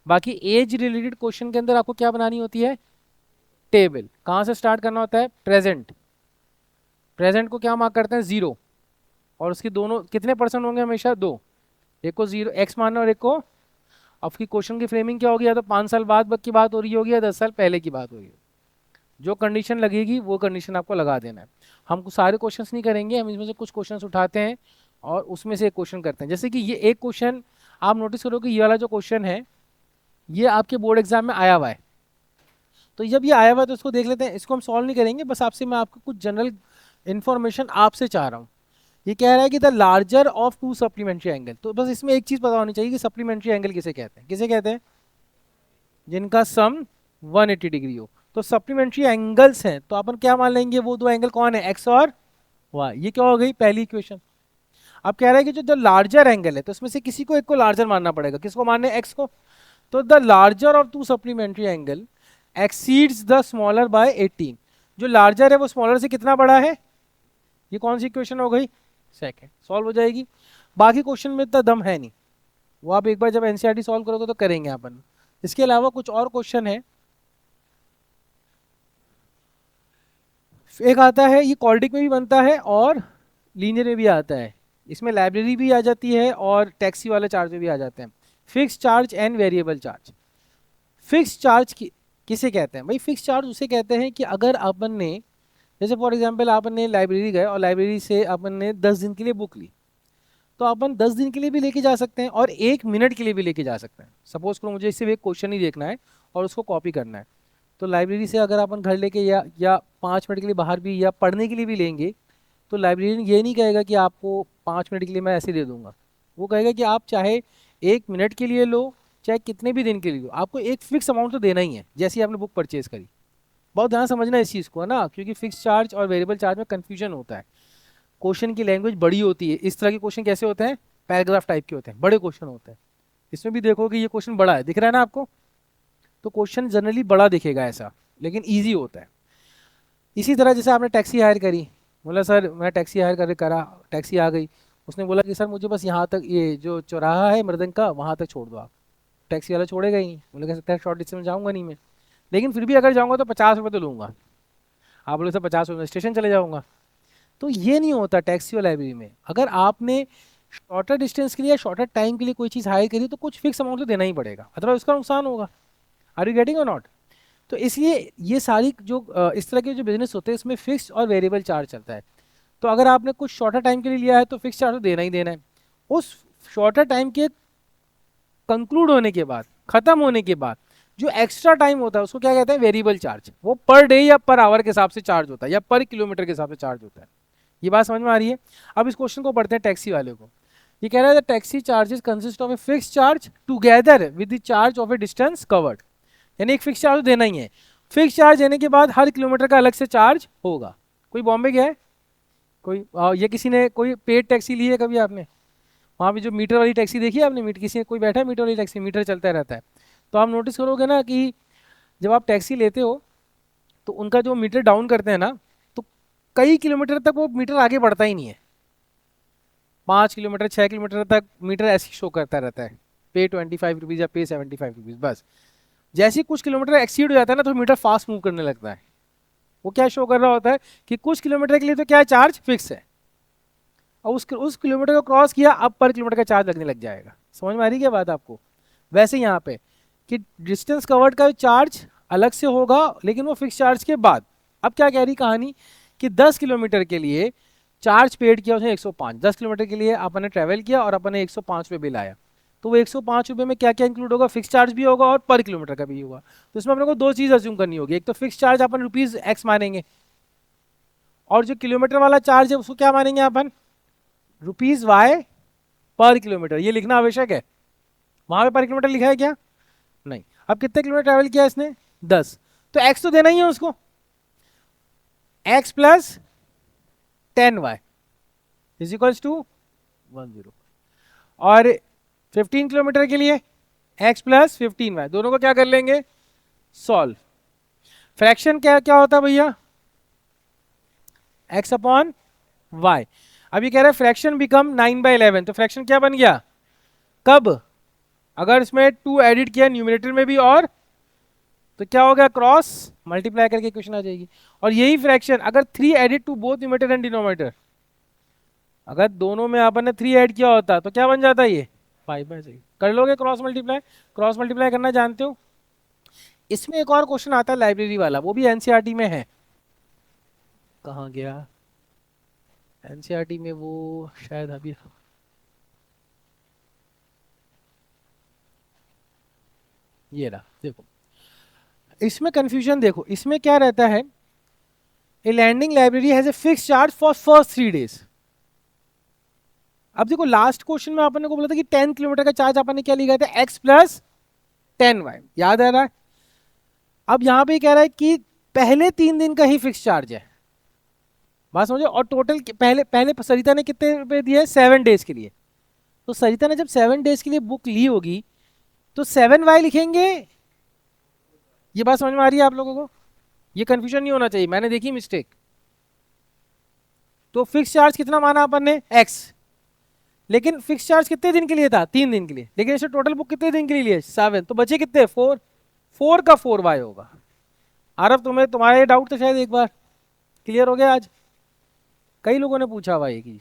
बाकी एज रिलेटेड क्वेश्चन के अंदर आपको क्या बनानी होती है, टेबल। कहाँ से स्टार्ट करना होता है, प्रेजेंट। प्रेजेंट को क्या मार्क करते हैं, 0, और उसके दोनों कितने परसेंट होंगे, हमेशा 2। एक को 0 x मानना और एक को, आपकी क्वेश्चन की फ्रेमिंग क्या होगी, या तो 5 साल बाद की बात हो रही होगी या 10 साल पहले की बात होगी। जो कंडीशन लगेगी वो कंडीशन आपको लगा देना है। हम सारे क्वेश्चंस नहीं करेंगे, हम इसमें से कुछ क्वेश्चंस उठाते हैं और उसमें से एक क्वेश्चन करते हैं। जैसे कि ये एक क्वेश्चन आप नोटिस करो कि ये वाला जो क्वेश्चन है ये आपके बोर्ड एग्जाम में आया हुआ है। तो जब ये आया हुआ है तो इसको देख लेते हैं। इसको हम सॉल्व नहीं करेंगे, बस आपसे मैं आपको कुछ जनरल इन्फॉर्मेशन आपसे चाह रहा हूँ। ये कह रहा है कि the larger of 2 supplementary angle. तो बस इसमें एक चीज़ पता होनी चाहिए कि सप्लीमेंट्री एंगल किसे कहते हैं, किसे कहते हैं, जिनका सम 180 डिग्री हो। तो सप्लीमेंट्री एंगल्स हैं, तो अपन क्या मान लेंगे, वो दो एंगल कौन है, एक्स और वाई। ये क्या हो गई पहली इक्वेशन। अब कह रहा है कि जो लार्जर एंगल है, तो इसमें से किसी को एक को लार्जर मानना पड़ेगा। किसको मानने, एक्स को। तो the larger of to supplementary angle exceeds the smaller by 18। जो लार्जर है वो स्मॉलर से कितना बड़ा है, ये कौन सी इक्वेशन हो गई, सेकंड। सॉल्व हो जाएगी। बाकी क्वेश्चन में इतना दम है नहीं, वो आप एक बार जब एनसीईआरटी सॉल्व करोगे तो करेंगे अपन। इसके अलावा कुछ और क्वेश्चन है। एक आता है, ये क्वाड्रिक में भी बनता है और लीनियर में भी आता है। इसमें लाइब्रेरी भी आ जाती है और टैक्सी वाले चार्ज में भी आ जाते हैं। Fix charge and variable charge. Fix charge किसे कहते हैं भाई, फिक्स चार्ज उसे कहते हैं कि अगर अपन ने, जैसे फॉर एग्जांपल अपन ने लाइब्रेरी गए और लाइब्रेरी से अपन ने 10 दिन के लिए बुक ली, तो अपन 10 दिन के लिए भी लेके जा सकते हैं और 1 मिनट के लिए भी लेके जा सकते हैं। सपोज करो मुझे सिर्फ एक क्वेश्चन ही देखना है और उसको कॉपी करना है, तो लाइब्रेरी से अगर अपन घर लेके या 5 मिनट के लिए बाहर भी या पढ़ने के लिए भी लेंगे, तो लाइब्रेरियन ये नहीं कहेगा कि आपको 5 मिनट के लिए मैं ऐसे दे दूंगा। वो कहेगा कि आप चाहे 1 मिनट के लिए लो, चाहे कितने भी दिन के लिए लो, आपको एक फिक्स अमाउंट तो देना ही है, जैसे ही आपने बुक परचेज करी। बहुत ध्यान समझना इस चीज़ को, है ना, क्योंकि फिक्स चार्ज और वेरिएबल चार्ज में कन्फ्यूजन होता है। क्वेश्चन की लैंग्वेज बड़ी होती है। इस तरह के क्वेश्चन कैसे होते हैं, पैराग्राफ टाइप के होते हैं, बड़े क्वेश्चन होते हैं। इसमें भी देखो कि ये क्वेश्चन बड़ा है, दिख रहा है ना आपको, तो क्वेश्चन जनरली बड़ा दिखेगा ऐसा, लेकिन ईजी होता है। इसी तरह जैसे आपने टैक्सी हायर करी, बोला सर मैं टैक्सी हायर करा, टैक्सी आ गई, उसने बोला कि सर मुझे बस यहाँ तक, ये जो चौराहा है मृदंग का वहाँ तक छोड़ दो आप। टैक्सी वाला छोड़ेगा ही नहीं, बोलेगा सर शॉर्ट डिस्टेंस में जाऊँगा नहीं मैं, लेकिन फिर भी अगर जाऊँगा तो 50 रुपये तो लूँगा। आप बोले सर 50 रुपये स्टेशन चले जाऊँगा। तो ये नहीं होता टैक्सी और लाइब्रेरी में। अगर आपने शॉर्टर डिस्टेंस के लिए, शॉर्टर टाइम के लिए कोई चीज़ हायर करी, तो कुछ फिक्स अमाउंट तो देना ही पड़ेगा, अदरवाइज उसका नुकसान होगा। आर यू गेटिंग और नॉट। तो इसलिए ये सारी जो इस तरह के जो बिजनेस होते हैं, इसमें फिक्स और वेरिएबल चार्ज चलता है। तो अगर आपने कुछ शॉर्टर टाइम के लिए लिया है तो फिक्स चार्ज तो देना ही देना है। उस शॉर्टर टाइम के कंक्लूड होने के बाद, खत्म होने के बाद, जो एक्स्ट्रा टाइम होता है उसको क्या कहते हैं, वेरिएबल चार्ज। वो पर डे या पर आवर के हिसाब से चार्ज होता है, या पर किलोमीटर के हिसाब से चार्ज होता है। ये बात समझ में आ रही है। अब इस क्वेश्चन को पढ़ते हैं टैक्सी वाले को। ये कह रहा है taxi charges consist of A fixed charge together with the charge of A distance covered. यानी एक फिक्स चार्ज देना ही है। फिक्स चार्ज देने के बाद हर किलोमीटर का अलग से चार्ज होगा। कोई बॉम्बे गया है, कोई ये किसी ने कोई पेड टैक्सी ली है कभी आपने, वहाँ पे जो मीटर वाली टैक्सी देखी है आपने, मीटर किसी ने कोई बैठा है मीटर वाली टैक्सी, मीटर चलता रहता है। तो आप नोटिस करोगे ना कि जब आप टैक्सी लेते हो तो उनका जो मीटर डाउन करते हैं ना, तो कई किलोमीटर तक वो मीटर आगे बढ़ता ही नहीं है। 5 किलोमीटर 6 किलोमीटर तक मीटर ऐसे शो करता रहता है, पे 25 रुपीज़ या पे 75 रुपीज़ बस। जैसे ही कुछ किलोमीटर एक्सीड हो जाता है ना, तो मीटर फास्ट मूव करने लगता है। वो क्या शो कर रहा होता है कि कुछ किलोमीटर के लिए तो क्या चार्ज फिक्स है, और उस किलोमीटर को क्रॉस किया, अब पर किलोमीटर का चार्ज लगने लग जाएगा। समझ में आ रही क्या बात आपको। वैसे यहाँ पे कि डिस्टेंस कवर्ड का चार्ज अलग से होगा, लेकिन वो फिक्स चार्ज के बाद। अब क्या कह रही कहानी कि 10 किलोमीटर के लिए चार्ज पेड किया उसने 105। 10 किलोमीटर के लिए अपन ने ट्रैवल किया और अपन ने 105 रुपये बिल आया। तो वो 105 रुपये में क्या क्या इंक्लूड होगा, फिक्स चार्ज भी होगा और पर किलोमीटर का भी होगा। तो इसमें अपने को दो चीज़ अज्यूम करनी होगी, एक तो फिक्स चार्ज अपन रुपीज़ एक्स मानेंगे, और जो किलोमीटर वाला चार्ज है उसको क्या मानेंगे अपन, रुपीज़ वाई पर किलोमीटर। ये लिखना आवश्यक है। वहाँ पे पर किलोमीटर लिखा है क्या, नहीं। अब कितने किलोमीटर ट्रैवल किया इसने, 10, तो एक्स तो देना ही है उसको, X plus 10y is equals to 10। और 15 किलोमीटर के लिए x प्लस 15y, दोनों को क्या कर लेंगे, सॉल्व। फ्रैक्शन क्या क्या होता है भैया, x अपॉन y। अभी कह रहा है फ्रैक्शन बिकम 9/11, तो फ्रैक्शन क्या बन गया, कब, अगर इसमें 2 एडिट किया न्यूमरेटर में भी, और तो क्या हो गया, क्रॉस मल्टीप्लाई करके इक्वेशन आ जाएगी। और यही फ्रैक्शन अगर 3 added to both numerator and denominator, अगर दोनों में आपने 3 ऐड किया होता तो क्या बन जाता है, ये 5/6। कर लोगे क्रॉस मल्टीप्लाई, क्रॉस मल्टीप्लाई करना जानते हो। इसमें एक और क्वेश्चन आता है लाइब्रेरी वाला, वो भी एनसीईआरटी में है। कहाँ गया एनसीईआरटी में वो, शायद अभी, ये रहा देखो। इसमें कंफ्यूजन देखो, इसमें क्या रहता है, a lending library has a fixed charge for first 3 days. अब देखो लास्ट क्वेश्चन में आपने को बोला था कि 10 किलोमीटर का चार्ज आपने क्या लिखा था, x प्लस 10y, याद आ रहा है। अब यहाँ पे कह रहा है कि पहले 3 दिन का ही फिक्स चार्ज है, बात समझो। और टोटल पहले पहले सरिता ने कितने रुपए दिए हैं? 7 डेज के लिए। तो सरिता ने जब 7 डेज के लिए बुक ली होगी तो 7y लिखेंगे। ये बात समझ में आ रही है आप लोगों को? ये कंफ्यूजन नहीं होना चाहिए, मैंने देखी मिस्टेक। तो फिक्स चार्ज कितना माना अपन ने? x। लेकिन फिक्स चार्ज कितने दिन के लिए था? 3 दिन के लिए। लेकिन इसे टोटल बुक कितने दिन के लिए? 7। तो बचे कितने? 4। 4 का 4y होगा। आरव तुम्हें तुम्हारे डाउट तो शायद एक बार क्लियर हो गया आज। कई लोगों ने पूछा भाई कि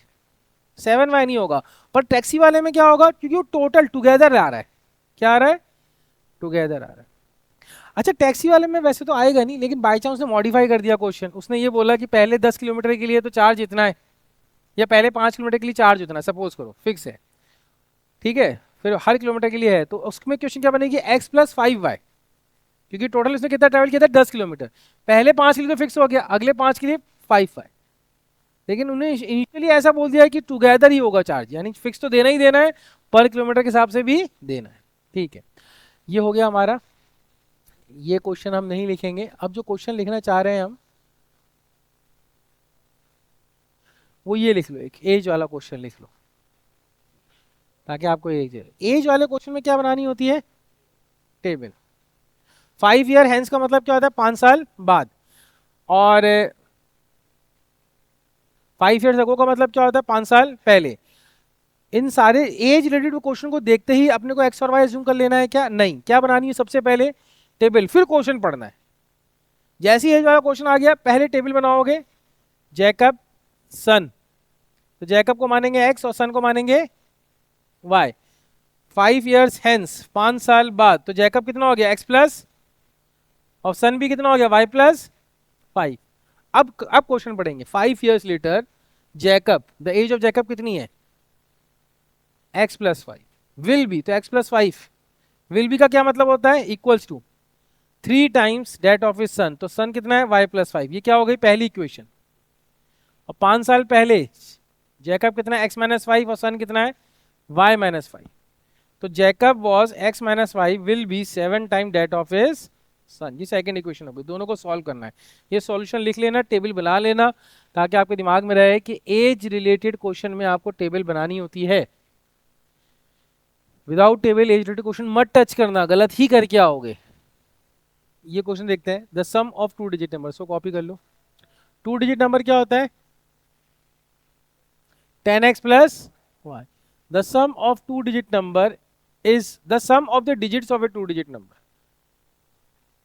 7y नहीं होगा, पर टैक्सी वाले में क्या होगा? क्योंकि वो टोटल टुगेदर आ रहा है। क्या आ रहा है? टुगेदर आ रहा है। अच्छा, टैक्सी वाले में वैसे तो आएगा नहीं, लेकिन बाई चांस उसने मॉडिफाई कर दिया क्वेश्चन। उसने ये बोला कि पहले 10 किलोमीटर के लिए तो चार्ज इतना है, या पहले 5 किलोमीटर के लिए चार्ज उतना, सपोज करो फिक्स है, ठीक है, फिर हर किलोमीटर के लिए है, तो उसमें क्वेश्चन क्या बनेगी? x + 5y, क्योंकि टोटल उसने कितना ट्रैवल किया था? 10 किलोमीटर। पहले 5 के लिए तो फिक्स हो गया, अगले 5 के लिए 5y। लेकिन उन्हें इनिशियली ऐसा बोल दिया है कि टुगेदर ही होगा चार्ज, यानी फिक्स तो देना ही देना है, पर किलोमीटर के हिसाब से भी देना है। ठीक है, ये हो गया हमारा। ये क्वेश्चन हम नहीं लिखेंगे। अब जो क्वेश्चन लिखना चाह रहे हैं हम, वो ये लिख लो, एक एज वाला क्वेश्चन लिख लो, ताकि आपको एज वाले क्वेश्चन में क्या बनानी होती है? टेबल। 5 ईयर हैंस का मतलब क्या होता है? 5 साल बाद। और 5 ईयर्स अगो का मतलब क्या होता है? 5 साल पहले। इन सारे एज रिलेटेड क्वेश्चन को देखते ही अपने को एक्स और वाई अज्यूम कर लेना है क्या? नहीं। क्या बनानी है सबसे पहले? टेबल, फिर क्वेश्चन पढ़ना है। जैसे ही एज वाला क्वेश्चन आ गया, पहले टेबल बनाओगे, जैकब सन, तो जैकब को मानेंगे एक्स और सन को मानेंगे वाई। 5 ईयर्स हेंस, 5 साल बाद, तो जैकब कितना हो गया? एक्स प्लस, और सन भी कितना हो गया? Y plus 5। अब क्वेश्चन पढ़ेंगे। 5 years later Jacob, the age of Jacob कितनी है? X plus 5। विल बी, तो एक्स प्लस 5, विल बी का क्या मतलब होता है? Equals to 3 times that of his son, तो सन कितना है? Y plus 5। ये क्या हो गई? पहली इक्वेशन। और 5 साल पहले जैकब कितना है? एक्स माइनस 5, और सन कितना है? Y minus 5। तो Jacob was X minus 5 will be 7 time that of his son. ये सेकंड इक्वेशन हो गई। दोनों को सॉल्व करना है। ये सॉल्यूशन लिख लेना, टेबल बना लेना, ताकि आपके दिमाग में रहे कि एज रिलेटेड क्वेश्चन में आपको टेबल बनानी होती है। Without table age related question मत टच करना, गलत ही करके आओगे। ये क्वेश्चन देखते हैं। The sum of 2 digit number, so copy कर लो। 2 डिजिट नंबर क्या होता है? 10x plus y. The sum of 2 digit number is the sum of the digits of a 2 digit number.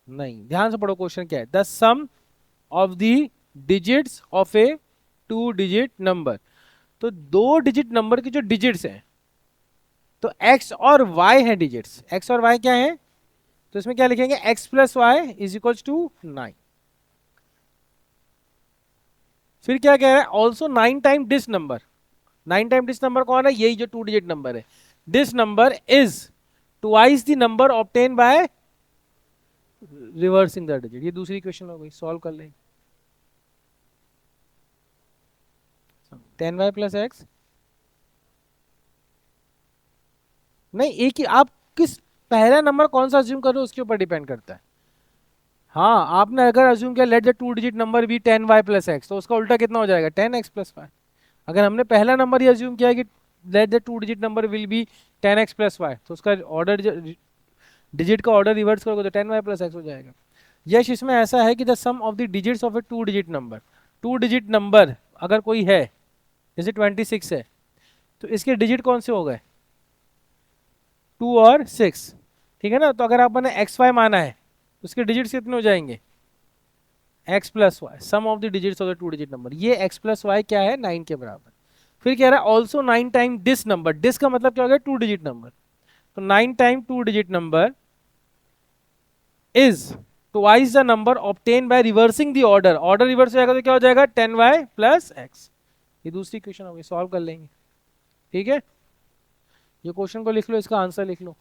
नहीं, ध्यान से पढ़ो क्वेश्चन क्या है। The sum of the digits of a 2 digit number. तो 2 डिजिट नंबर की जो डिजिट्स हैं, तो x और y है डिजिट्स। x और y क्या है? तो इसमें क्या लिखेंगे? x plus Y is equal to 9। फिर क्या कह रहा है? Also 9 time this number. 9 time this number कौन है? यही जो 2 डिजिट नंबर है। This number is twice the number obtain by reversing the digit. ये दूसरी क्वेश्चन हो गई, सॉल्व कर लेंगे। 10y प्लस एक्स, नहीं, एक ही। आप किस पहला नंबर कौन सा अज्यूम कर रहे हो उसके ऊपर डिपेंड करता है। हाँ, आपने अगर अज्यूम किया let the 2 digit number be 10y plus X, तो उसका उल्टा कितना हो जाएगा? 10x plus 5। अगर हमने पहला नंबर ये अज्यूम किया कि late the 2 digit number will be 10x plus y, तो उसका ऑर्डर, डिजिट का ऑर्डर रिवर्स करोगे तो 10y प्लस एक्स हो जाएगा। यश, इसमें ऐसा है कि the sum of the digits of a 2 digit number, 2 digit number अगर कोई है, जैसे 26 है, तो इसके डिजिट कौन से हो गए? 2 और 6, ठीक है ना। तो अगर आपने एक्स वाई माना है तो उसके डिजिट्स कितने हो जाएंगे? X plus y, sum of the digits of the 2 digit number. ये एक्स प्लस वाई क्या है? 9 के बराबर। फिर कह रहा है also 9 time this number. This का मतलब क्या हो गया? 2 डिजिट नंबर। तो 9 time 2 digit number is twice the number obtain by reversing the order. Order reverse हो जाएगा तो क्या हो जाएगा? 10y plus x. ये दूसरी क्वेश्चन होगी, सॉल्व कर लेंगे। ठीक है, ये क्वेश्चन को लिख लो, इसका आंसर लिख लो।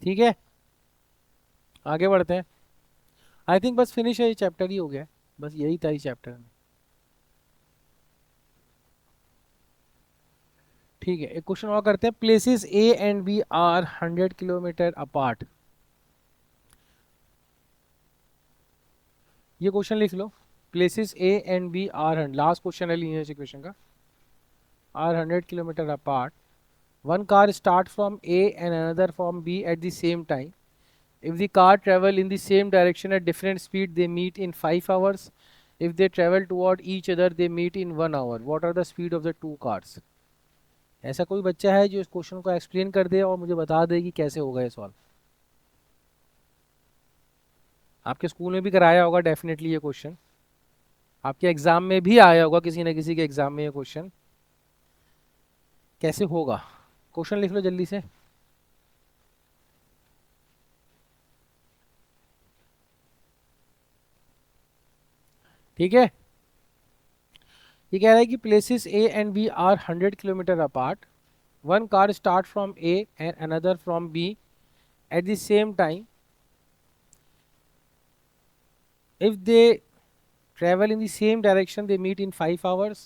ठीक है, आगे बढ़ते हैं। आई थिंक बस फिनिश है, ये चैप्टर ही हो गया है, बस यही था इस चैप्टर में। ठीक है, एक क्वेश्चन और करते हैं। Places A and B are 100 kilometre apart. ये क्वेश्चन लिख लो। Places A and B are, last question है लीनियर इक्वेशन का, are 100 kilometre apart. One car start from A and another from B at the same time. If the car travel in the same direction at different speed, they meet in 5 hours. If they travel toward each other, they meet in 1 hour. What are the speed of the two cars? ऐसा कोई बच्चा है जो इस क्वेश्चन को एक्सप्लेन कर दे और मुझे बता दे कि कैसे होगा ये सॉल्व? आपके स्कूल में भी कराया होगा डेफिनेटली ये क्वेश्चन, आपके एग्जाम में भी आया होगा, किसी न किसी के एग्जाम में ये क्वेश्चन। कैसे होगा? क्वेश्चन लिख लो जल्दी से। ठीक है, ये कह रहा है कि places A and B are 100 kilometre apart. One car start from a and another from b at the same time. If they travel in the same direction, they meet in 5 hours.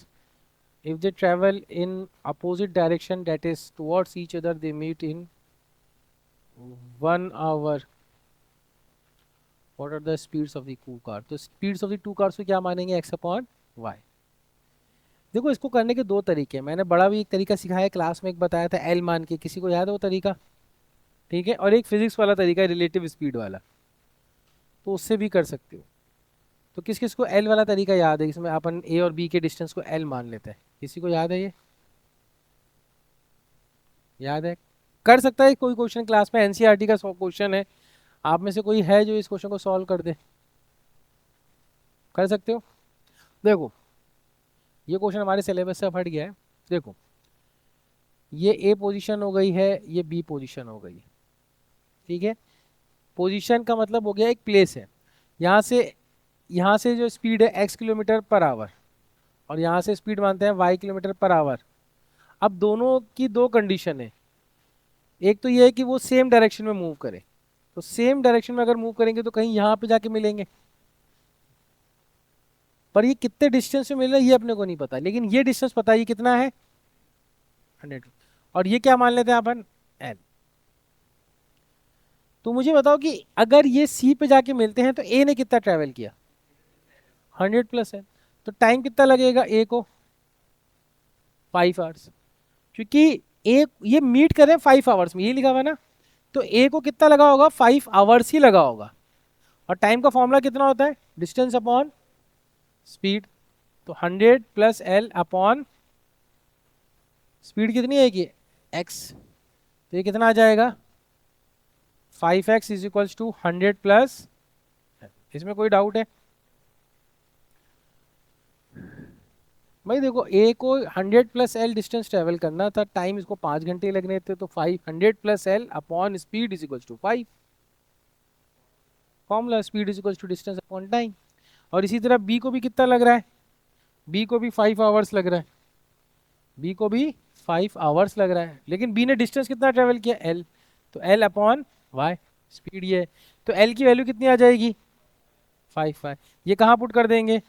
If they travel in opposite direction, that is towards each other, they meet in 1 hour. What are the speeds of the two cars? तो speeds of the two cars को क्या मानेंगे? x upon y। देखो, इसको करने के दो तरीके हैं। मैंने बड़ा भी एक तरीका सिखाया क्लास में, एक बताया था l मान के, किसी को याद है वो तरीका? ठीक है, और एक फिजिक्स वाला तरीका है रिलेटिव स्पीड वाला, तो उससे भी कर सकते हो। तो किस किस को एल वाला तरीका याद है? इसमें अपन ए और बी के डिस्टेंस को एल मान लेते हैं। किसी को याद है ये? याद है? कर सकता है कोई क्वेश्चन क्लास में, एनसीईआरटी का क्वेश्चन है, आप में से कोई है जो इस क्वेश्चन को सॉल्व कर दे? कर सकते हो? देखो, ये क्वेश्चन हमारे सिलेबस से हट गया है। देखो, ये ए पोजीशन हो गई है, ये बी पोजीशन हो गई है। ठीक है, पोजीशन का मतलब हो गया एक प्लेस है। यहाँ से जो स्पीड है x किलोमीटर पर आवर, और यहाँ से स्पीड मानते हैं y किलोमीटर पर आवर। अब दोनों की दो कंडीशन है। एक तो ये है कि वो सेम डायरेक्शन में मूव करे, तो सेम डायरेक्शन में अगर मूव करेंगे तो कहीं यहाँ पे जाके मिलेंगे, पर ये कितने डिस्टेंस में मिल रहा है ये अपने को नहीं पता, लेकिन ये डिस्टेंस पता है, ये कितना है? 100। और ये क्या मान लेते हैं अपन? l। तो मुझे बताओ कि अगर ये सी पे जाके मिलते हैं तो ए ने कितना ट्रेवल किया? 100 प्लस है। तो टाइम कितना लगेगा ए को? 5 आवर्स, क्योंकि ए ये मीट करें 5 आवर्स में, ये लिखा हुआ ना, तो ए को कितना लगा होगा? 5 आवर्स ही लगा होगा। और टाइम का फॉर्मूला कितना होता है? Distance upon speed. तो 100 प्लस एल अपॉन स्पीड कितनी है कि एक्स, तो ये कितना आ जाएगा? 5x is equals to 100 plus. इसमें कोई डाउट है? भाई देखो, ए को 100 प्लस एल डिस्टेंस ट्रेवल करना था, टाइम इसको 5 घंटे लगने थे, तो 500 plus l upon speed is equals to 5। Formula speed is equals to distance upon time. और इसी तरह बी को भी कितना लग रहा है? बी को भी 5 आवर्स लग रहा है, बी को भी 5 आवर्स लग रहा है, लेकिन बी ने डिस्टेंस कितना ट्रेवल किया? एल, तो एल अपॉन वाई, स्पीड ये है। तो एल की वैल्यू कितनी आ जाएगी? 5। ये कहाँ पुट कर देंगे?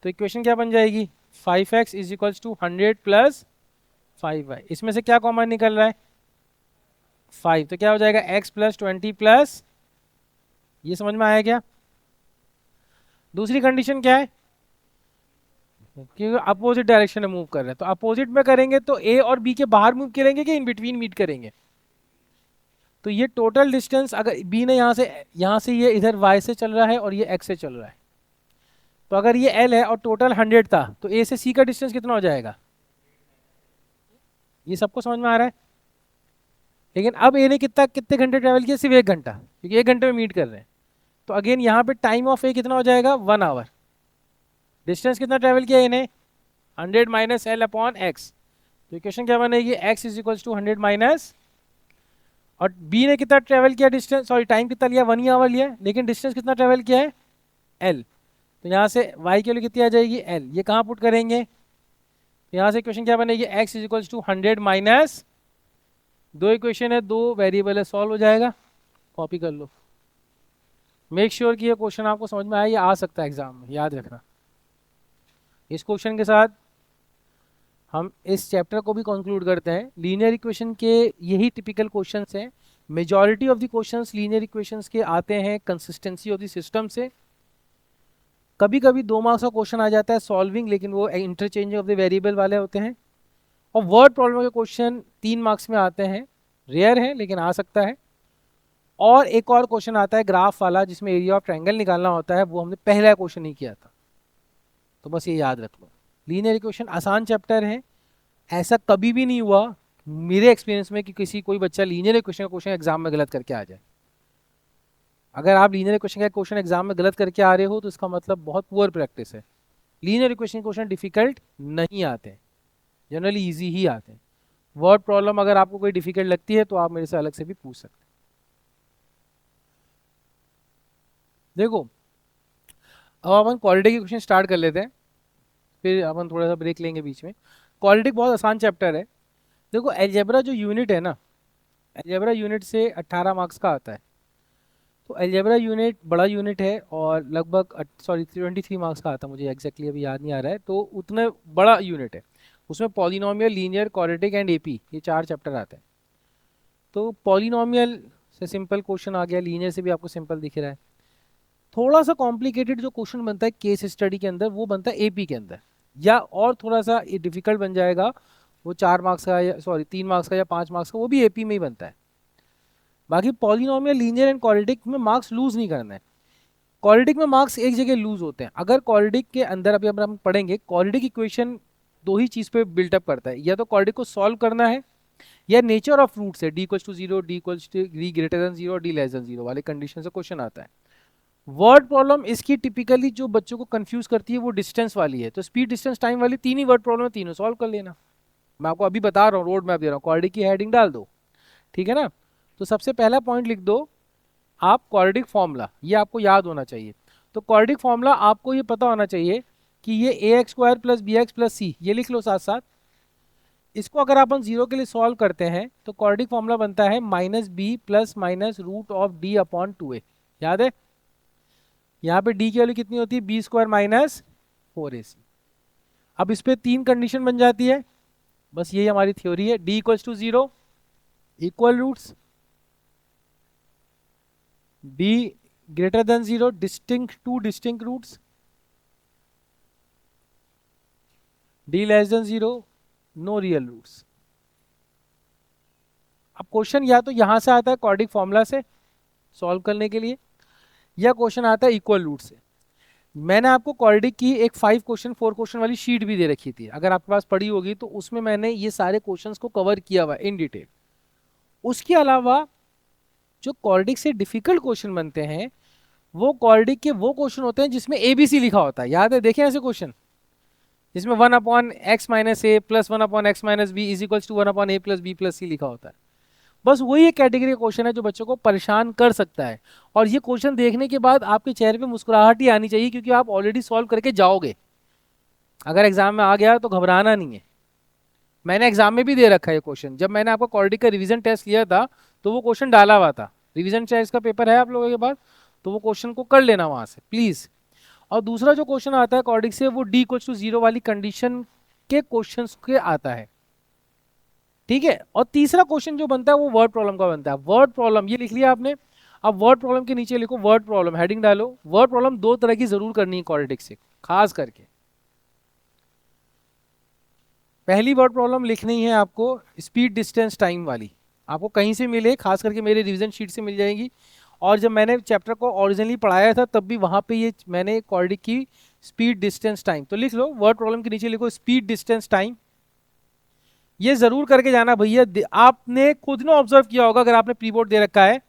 तो इक्वेशन क्या बन जाएगी? 5x is equals to 100 plus 5y। इसमें से क्या कॉमन निकल रहा है? 5, तो क्या हो जाएगा? x प्लस 20 प्लस, ये समझ में आया क्या? दूसरी कंडीशन क्या है? क्योंकि अपोजिट डायरेक्शन में मूव कर रहे हैं, तो अपोजिट में करेंगे तो ए और बी के बाहर मूव करेंगे कि इन बिटवीन मीट करेंगे? तो ये टोटल डिस्टेंस, अगर बी ने यहाँ से ये इधर y से चल रहा है और ये x से चल रहा है, तो अगर ये l है और टोटल 100 था, तो a से c का डिस्टेंस कितना हो जाएगा? ये सबको समझ में आ रहा है? लेकिन अब a ने कितने घंटे ट्रेवल किया? सिर्फ 1 घंटा, क्योंकि 1 घंटे में मीट कर रहे हैं। तो अगेन यहाँ पे टाइम ऑफ a कितना हो जाएगा? 1 आवर। डिस्टेंस कितना ट्रेवल किया इन्हें? 100 माइनस एल अपॉन एक्स। तो इक्वेशन क्या बनेगी? x is equals to 100 minus, और b ने कितना ट्रेवल किया डिस्टेंस, सॉरी टाइम कितना लिया? 1 ही आवर लिया, लेकिन डिस्टेंस कितना ट्रेवल किया है? l। तो यहाँ से y की वैल्यू कितनी आ जाएगी? l। ये कहाँ पुट करेंगे? तो यहाँ से इक्वेशन क्या बनेगी? x is equals to 100 minus, दो इक्वेशन है, दो वेरिएबल है, सॉल्व हो जाएगा। कॉपी कर लो। मेक श्योर कि ये क्वेश्चन आपको समझ में आया, ये आ सकता है एग्जाम में, याद रखना। इस क्वेश्चन के साथ हम इस चैप्टर को भी कंक्लूड करते हैं। लीनियर इक्वेशन के यही टिपिकल क्वेश्चंस हैं। Majority of the questions linear equations के आते हैं कंसिस्टेंसी ऑफ द सिस्टम से। कभी कभी 2 मार्क्स का क्वेश्चन आ जाता है सॉल्विंग, लेकिन वो इंटरचेंज ऑफ द वेरिएबल वाले होते हैं। और वर्ड प्रॉब्लम के क्वेश्चन 3 मार्क्स में आते हैं, रेयर है लेकिन आ सकता है। और एक और क्वेश्चन आता है ग्राफ वाला, जिसमें एरिया ऑफ ट्रायंगल निकालना होता है, वो हमने पहला क्वेश्चन नहीं किया था, तो बस ये याद रख लो। लीनियर इक्वेशन आसान चैप्टर है। ऐसा कभी भी नहीं हुआ मेरे एक्सपीरियंस में कि किसी कोई बच्चा लीनियर इक्वेशन का क्वेश्चन एग्जाम में गलत करके आ जाए। अगर आप लीनियर इक्वेशन का क्वेश्चन एग्जाम में गलत करके आ रहे हो तो इसका मतलब बहुत पुअर प्रैक्टिस है। लीनियर इक्वेशन क्वेश्चन डिफिकल्ट नहीं आते, जनरली इजी ही आते हैं। वर्ड प्रॉब्लम अगर आपको कोई डिफिकल्ट लगती है तो आप मेरे से अलग से भी पूछ सकते हैं। देखो, अब अपन क्वाड्रेटिक क्वेश्चन स्टार्ट कर लेते हैं, फिर अपन थोड़ा सा ब्रेक लेंगे बीच में। क्वाड्रेटिक बहुत आसान चैप्टर है। देखो, अलजेब्रा जो यूनिट है ना, अलजेब्रा यूनिट से 18 मार्क्स का आता है। तो अलजेब्रा यूनिट बड़ा यूनिट है और लगभग 23 मार्क्स का आता है, मुझे एग्जैक्टली अभी याद नहीं आ रहा है। तो उतना बड़ा यूनिट है। उसमें polynomial, linear, quadratic and AP, ये 4 चैप्टर आते हैं। तो पॉलिनोमियल से सिंपल क्वेश्चन आ गया, लीनियर से भी आपको सिंपल दिख रहा है। थोड़ा सा कॉम्प्लिकेटेड जो क्वेश्चन बनता है केस स्टडी के अंदर, वो बनता है एपी के अंदर, या और थोड़ा सा डिफिकल्ट बन जाएगा वो 4 मार्क्स का, या 3 मार्क्स का या 5 मार्क्स का, वो भी एपी में ही बनता है। बाकी पॉलिनोमियल, लीनियर एंड क्वाड्रेटिक में मार्क्स लूज नहीं करना है। क्वाड्रेटिक में मार्क्स एक जगह लूज होते हैं। अगर क्वाड्रेटिक के अंदर अभी हम पढ़ेंगे, क्वाड्रेटिक इक्वेशन दो ही चीज पे बिल्टअप करता है, या तो क्वाड्रेटिक को सॉल्व करना है, या नेचर ऑफ रूट्स है, D equals to 0, D equals to D greater than 0, D less than 0 वाले कंडीशन से क्वेश्चन आता है। वर्ड प्रॉब्लम इसकी टिपिकली जो बच्चों को कंफ्यूज करती है वो डिस्टेंस वाली है। तो स्पीड, डिस्टेंस, टाइम वाली 3 ही वर्ड प्रॉब्लम, तीनों सॉल्व कर लेना। मैं आपको अभी बता रहा हूँ, रोड मैप दे रहा हूँ, क्वाड्रेटिक की हेडिंग डाल दो, ठीक है ना। तो सबसे पहला पॉइंट लिख दो आप क्वाड्रेटिक फॉर्मूला, ये आपको याद होना चाहिए। तो क्वाड्रेटिक फॉर्मूला आपको ये पता होना चाहिए कि ये ax² plus bx plus c, ये लिख लो साथ साथ। इसको अगर अपन 0 के लिए सॉल्व करते हैं तो क्वाड्रेटिक फॉर्मूला बनता है -b plus minus root of d upon 2a। याद है, यहाँ पे d की वैल्यू कितनी होती है, b² माइनस 4ac। अब इस पे 3 कंडीशन बन जाती है, बस यही हमारी थ्योरी है। d equals to 0, equal roots, d greater than 0, two distinct roots, d less than 0, no real roots. अब क्वेश्चन या तो यहां से आता है क्वाड्रेटिक फॉर्मूला से सॉल्व करने के लिए, या क्वेश्चन आता है इक्वल रूट से। मैंने आपको क्वाड्रेटिक की एक 5 क्वेश्चन 4 क्वेश्चन वाली शीट भी दे रखी थी, अगर आपके पास पड़ी होगी तो उसमें मैंने ये सारे क्वेश्चंस को कवर किया हुआ इन डिटेल। उसके अलावा जो क्वाड्रेटिक से डिफिकल्ट क्वेश्चन बनते हैं वो क्वाड्रेटिक के वो क्वेश्चन होते हैं जिसमें एबीसी लिखा होता है। याद है, देखें ऐसे क्वेश्चन जिसमें 1/x minus a plus 1/x minus b is equals to 1/a plus b plus c लिखा होता है। बस वही एक कैटेगरी का क्वेश्चन है जो बच्चों को परेशान कर सकता है। और ये क्वेश्चन देखने के बाद आपके चेहरे पे मुस्कुराहट ही आनी चाहिए, क्योंकि आप ऑलरेडी सॉल्व करके जाओगे। अगर एग्जाम में आ गया तो घबराना नहीं है। मैंने एग्जाम में भी दे रखा है ये क्वेश्चन, जब मैंने आपको क्वाड्रेटिक का रिवीजन टेस्ट लिया था तो वो क्वेश्चन डाला हुआ था। रिवीजन टेस्ट का पेपर है आप लोगों के पास, तो वो क्वेश्चन को कर लेना वहां से प्लीज। और दूसरा जो क्वेश्चन आता है क्वाड्रेटिक से, वो d इक्वल्स टू 0 वाली कंडीशन के क्वेश्चंस के आता है, ठीक है। और तीसरा क्वेश्चन जो बनता है वो वर्ड प्रॉब्लम का बनता है। वर्ड प्रॉब्लम ये लिख लिया आपने। अब वर्ड प्रॉब्लम के नीचे लिखो वर्ड प्रॉब्लम, हेडिंग डालो। वर्ड प्रॉब्लम 2 तरह की जरूर करनी है क्वाड्रेटिक से, खास करके। पहली वर्ड प्रॉब्लम लिखनी है आपको स्पीड, डिस्टेंस, टाइम वाली, आपको कहीं से मिले, खास करके मेरे रिवीजन शीट से मिल जाएगी। और जब मैंने चैप्टर को ओरिजिनली पढ़ाया था तब भी वहां पे ये मैंने क्वाड्रेटिक की स्पीड, डिस्टेंस, टाइम, तो लिख लो वर्ड प्रॉब्लम के नीचे लिखो स्पीड, डिस्टेंस, टाइम। ये जरूर करके जाना भैया। आपने खुद ने ऑब्जर्व किया होगा, अगर आपने प्री बोर्ड दे रखा है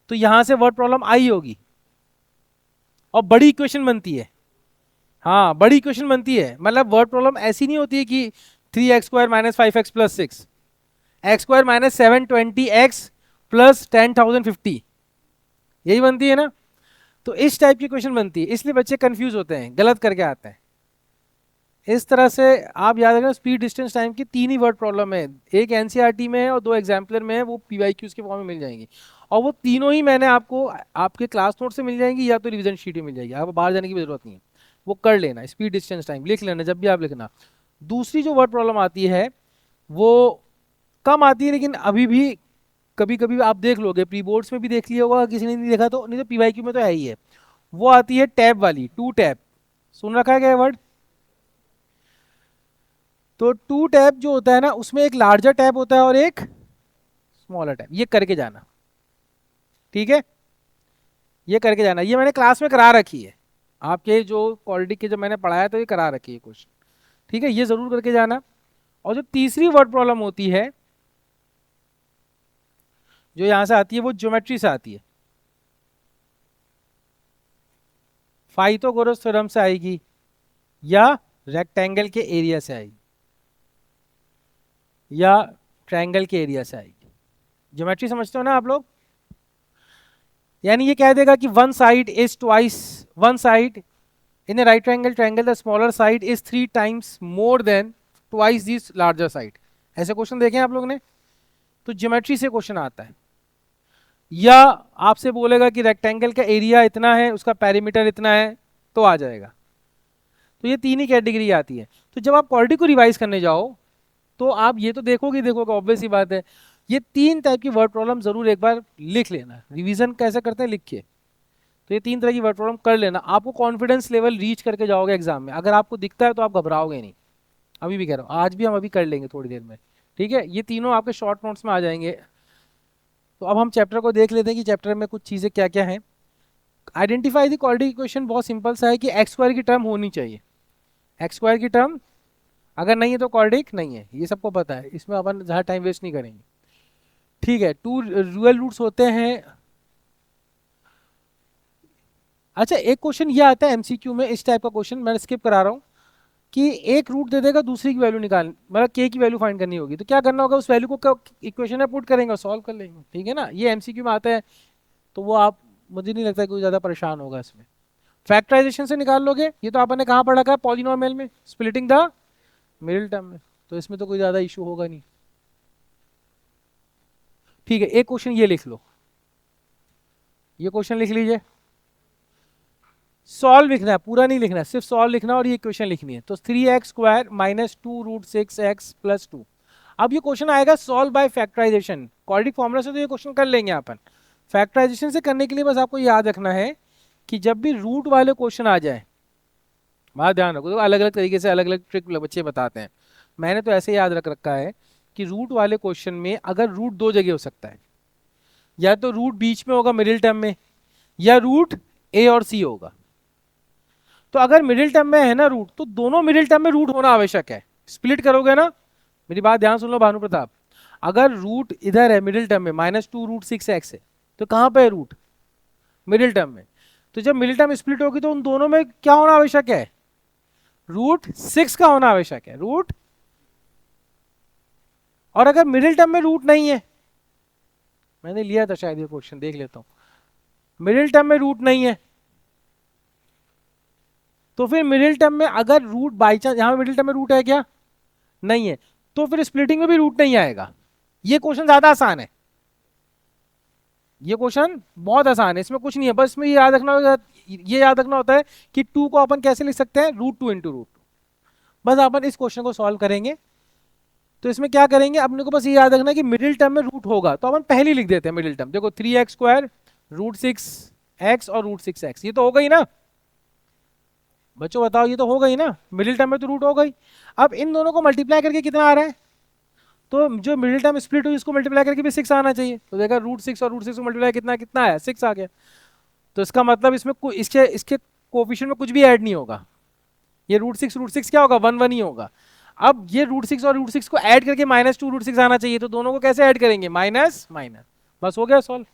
तो यहां से वर्ड प्रॉब्लम आई होगी और बड़ी इक्वेशन बनती है। हाँ, बड़ी इक्वेशन बनती है, मतलब वर्ड प्रॉब्लम ऐसी नहीं होती है कि 3x² minus 5x plus 6, x² minus 720x plus 10,050, यही बनती है ना। तो इस टाइप की क्वेश्चन बनती है, इसलिए बच्चे कंफ्यूज होते हैं, गलत करके आते हैं। इस तरह से आप याद रखना स्पीड डिस्टेंस टाइम की 3 ही वर्ड प्रॉब्लम है, एक एनसीईआरटी में है और 2 एग्जाम्पलर में है, वो पीवाईक्यूज के फॉर्म में मिल जाएंगी। और वो तीनों ही मैंने आपको आपके क्लास नोट से मिल जाएंगी या तो रिवीजन शीट में मिल जाएगी, आपको बाहर जाने की भी जरूरत नहीं है, वो कर लेना। स्पीड डिस्टेंस टाइम लिख लेना जब भी आप लिखना। दूसरी जो वर्ड प्रॉब्लम आती है वो कम आती है, लेकिन अभी भी कभी कभी आप देख लोगे, प्री बोर्ड्स में भी देख लिया होगा, किसी ने नहीं देखा तो, नहीं तो पीवाईक्यू में तो है ही है। वो आती है टैब वाली, टू टैब, सुन रखा है क्या वर्ड? तो टू टैब जो होता है ना, उसमें एक लार्जर टैब होता है और एक स्मॉलर टैब, ये करके जाना, ठीक है? ये करके जाना, ये मैंने क्लास में करा रखी है, आपके जो क्वालिटी के जब मैंने पढ़ाया तो ये करा रखी है क्वेश्चन, ठीक है? ये जरूर करके जाना। और जो तीसरी वर्ड प्रॉब्लम होती है जो यहां से आती है, वो ज्योमेट्री से आती है, पाइथागोरस थ्योरम से आएगी या रेक्टेंगल के एरिया से आएगी या ट्रायंगल के एरिया से आएगी। ज्योमेट्री समझते हो ना आप लोग? यानी ये कह देगा कि one side is twice, one side in A right triangle triangle the smaller side is 3 times more than twice this larger side. ऐसे क्वेश्चन देखे आप लोग ने? तो ज्योमेट्री से क्वेश्चन आता है। या आपसे बोलेगा कि रेक्टेंगल का एरिया इतना है, उसका पेरीमीटर इतना है, तो आ जाएगा। तो ये तीन ही कैटेगरी आती है। तो जब आप क्वालिटी को रिवाइज करने जाओ तो आप ये तो देखोगे ऑब्वियस ही बात है, ये 3 टाइप की वर्ड प्रॉब्लम जरूर एक बार लिख लेना। रिवीजन कैसे करते हैं, लिख के। तो ये 3 तरह की वर्ड प्रॉब्लम कर लेना, आपको कॉन्फिडेंस लेवल रीच करके जाओगे एग्जाम में। अगर आपको दिखता है तो आप घबराओगे नहीं, अभी भी कह रहा हूँ, आज भी हम अभी कर लेंगे थोड़ी देर में, ठीक है? ये तीनों आपके शॉर्ट नोट्स में आ जाएंगे। तो अब हम चैप्टर को देख लेते हैं कि चैप्टर में कुछ चीज़ें क्या क्या हैं। आइडेंटिफाई द क्वाड्रेटिक इक्वेशन बहुत सिंपल सा है कि एक्स स्क्वायर की टर्म होनी चाहिए। एक्स स्क्वायर की टर्म अगर नहीं है तो क्वाड्रेटिक नहीं है, ये सबको पता है, इसमें अपन ज़्यादा टाइम वेस्ट नहीं करेंगे, ठीक है? 2 रियल रूट्स होते हैं। अच्छा, एक क्वेश्चन ये आता है एमसीक्यू में, इस टाइप का क्वेश्चन मैं स्किप करा रहा हूँ, कि एक रूट दे देगा, दूसरी की वैल्यू निकाल, मतलब के की वैल्यू फाइंड करनी होगी, तो क्या करना होगा, उस वैल्यू को इक्वेशन में पुट करेंगे और सॉल्व कर लेंगे, ठीक है ना? ये एमसीक्यू में आता है, तो वो आप, मुझे नहीं लगता कोई ज़्यादा परेशान होगा इसमें। फैक्टराइजेशन से निकाल लोगे, ये तो आपने कहाँ पढ़ा था पॉलिनोमियल में, स्प्लिटिंग द मिडिल टर्म में, तो इसमें तो कोई ज़्यादा इशू होगा नहीं, ठीक है? एक क्वेश्चन ये लिख लो, ये क्वेश्चन लिख लीजिए, सॉल्व लिखना है, पूरा नहीं लिखना है, सिर्फ सॉल्व लिखना और ये इक्वेशन लिखनी है। तो 3x square minus 2√6x plus 2। अब ये क्वेश्चन आएगा solve by factorisation, quadratic formula से तो ये क्वेश्चन कर लेंगे अपन। फैक्टराइजेशन से करने के लिए बस आपको याद रखना है कि जब भी रूट वाले क्वेश्चन आ जाए, बात ध्यान रखो, तो अलग अलग तरीके से अलग अलग ट्रिक बच्चे बताते हैं, मैंने तो ऐसे याद रख रखा है कि रूट वाले क्वेश्चन में अगर रूट 2 जगह हो सकता है, या तो रूट बीच में होगा मिडिल टर्म में, या रूट ए और सी होगा। तो अगर मिडिल टर्म में है ना रूट, तो दोनों मिडिल टर्म में रूट होना आवश्यक है। स्प्लिट करोगे ना, मेरी बात ध्यान सुन लो भानु प्रताप, अगर रूट इधर है मिडिल टर्म में -2√6x है, तो कहां पे है रूट? मिडिल टर्म में। तो जब मिडिल टर्म स्प्लिट होगी तो उन दोनों में क्या होना आवश्यक है? √6 का होना आवश्यक है, रूट। और अगर मिडिल टर्म में रूट नहीं है, मैंने लिया था शायद ये क्वेश्चन, देख लेता हूं, मिडिल टर्म में रूट नहीं है, तो फिर मिडिल टर्म में अगर रूट बाई चांस, यहां मिडिल टर्म में रूट है क्या? नहीं है, तो फिर स्प्लिटिंग में भी रूट नहीं आएगा। ये क्वेश्चन ज्यादा आसान है, ये क्वेश्चन बहुत आसान है, इसमें कुछ नहीं है, बस इसमें ये याद रखना होता है कि 2 को अपन कैसे लिख सकते हैं, √2 इंटू √2। बस अपन इस क्वेश्चन को सॉल्व करेंगे। तो इसमें क्या करेंगे, अपने को बस ये याद रखना कि मिडिल टर्म में रूट होगा, तो अपन पहले ही लिख देते हैं मिडिल टर्म। देखो 3x स्क्वायर √6x और √6x, ये तो हो गई ना बच्चों, बताओ, ये तो हो गई ना, मिडिल टर्म में तो रूट हो गई। अब इन दोनों को मल्टीप्लाई करके कितना आ रहा है, तो जो मिडिल टर्म स्प्लिट हुई इसको मल्टीप्लाई करके भी 6 आना चाहिए। तो देखा √6 और √6 को मल्टीप्लाई कितना कितना आया, 6 आ गया। तो इसका मतलब इसमें इसके इसके कोफिशिएंट में कुछ भी ऐड नहीं होगा, ये √6 क्या होगा, 1 1 ही होगा। अब ये √6 और √6 को ऐड करके -2√6 आना चाहिए, तो दोनों को कैसे ऐड करेंगे, माइनस माइनस, बस हो गया सॉल्व।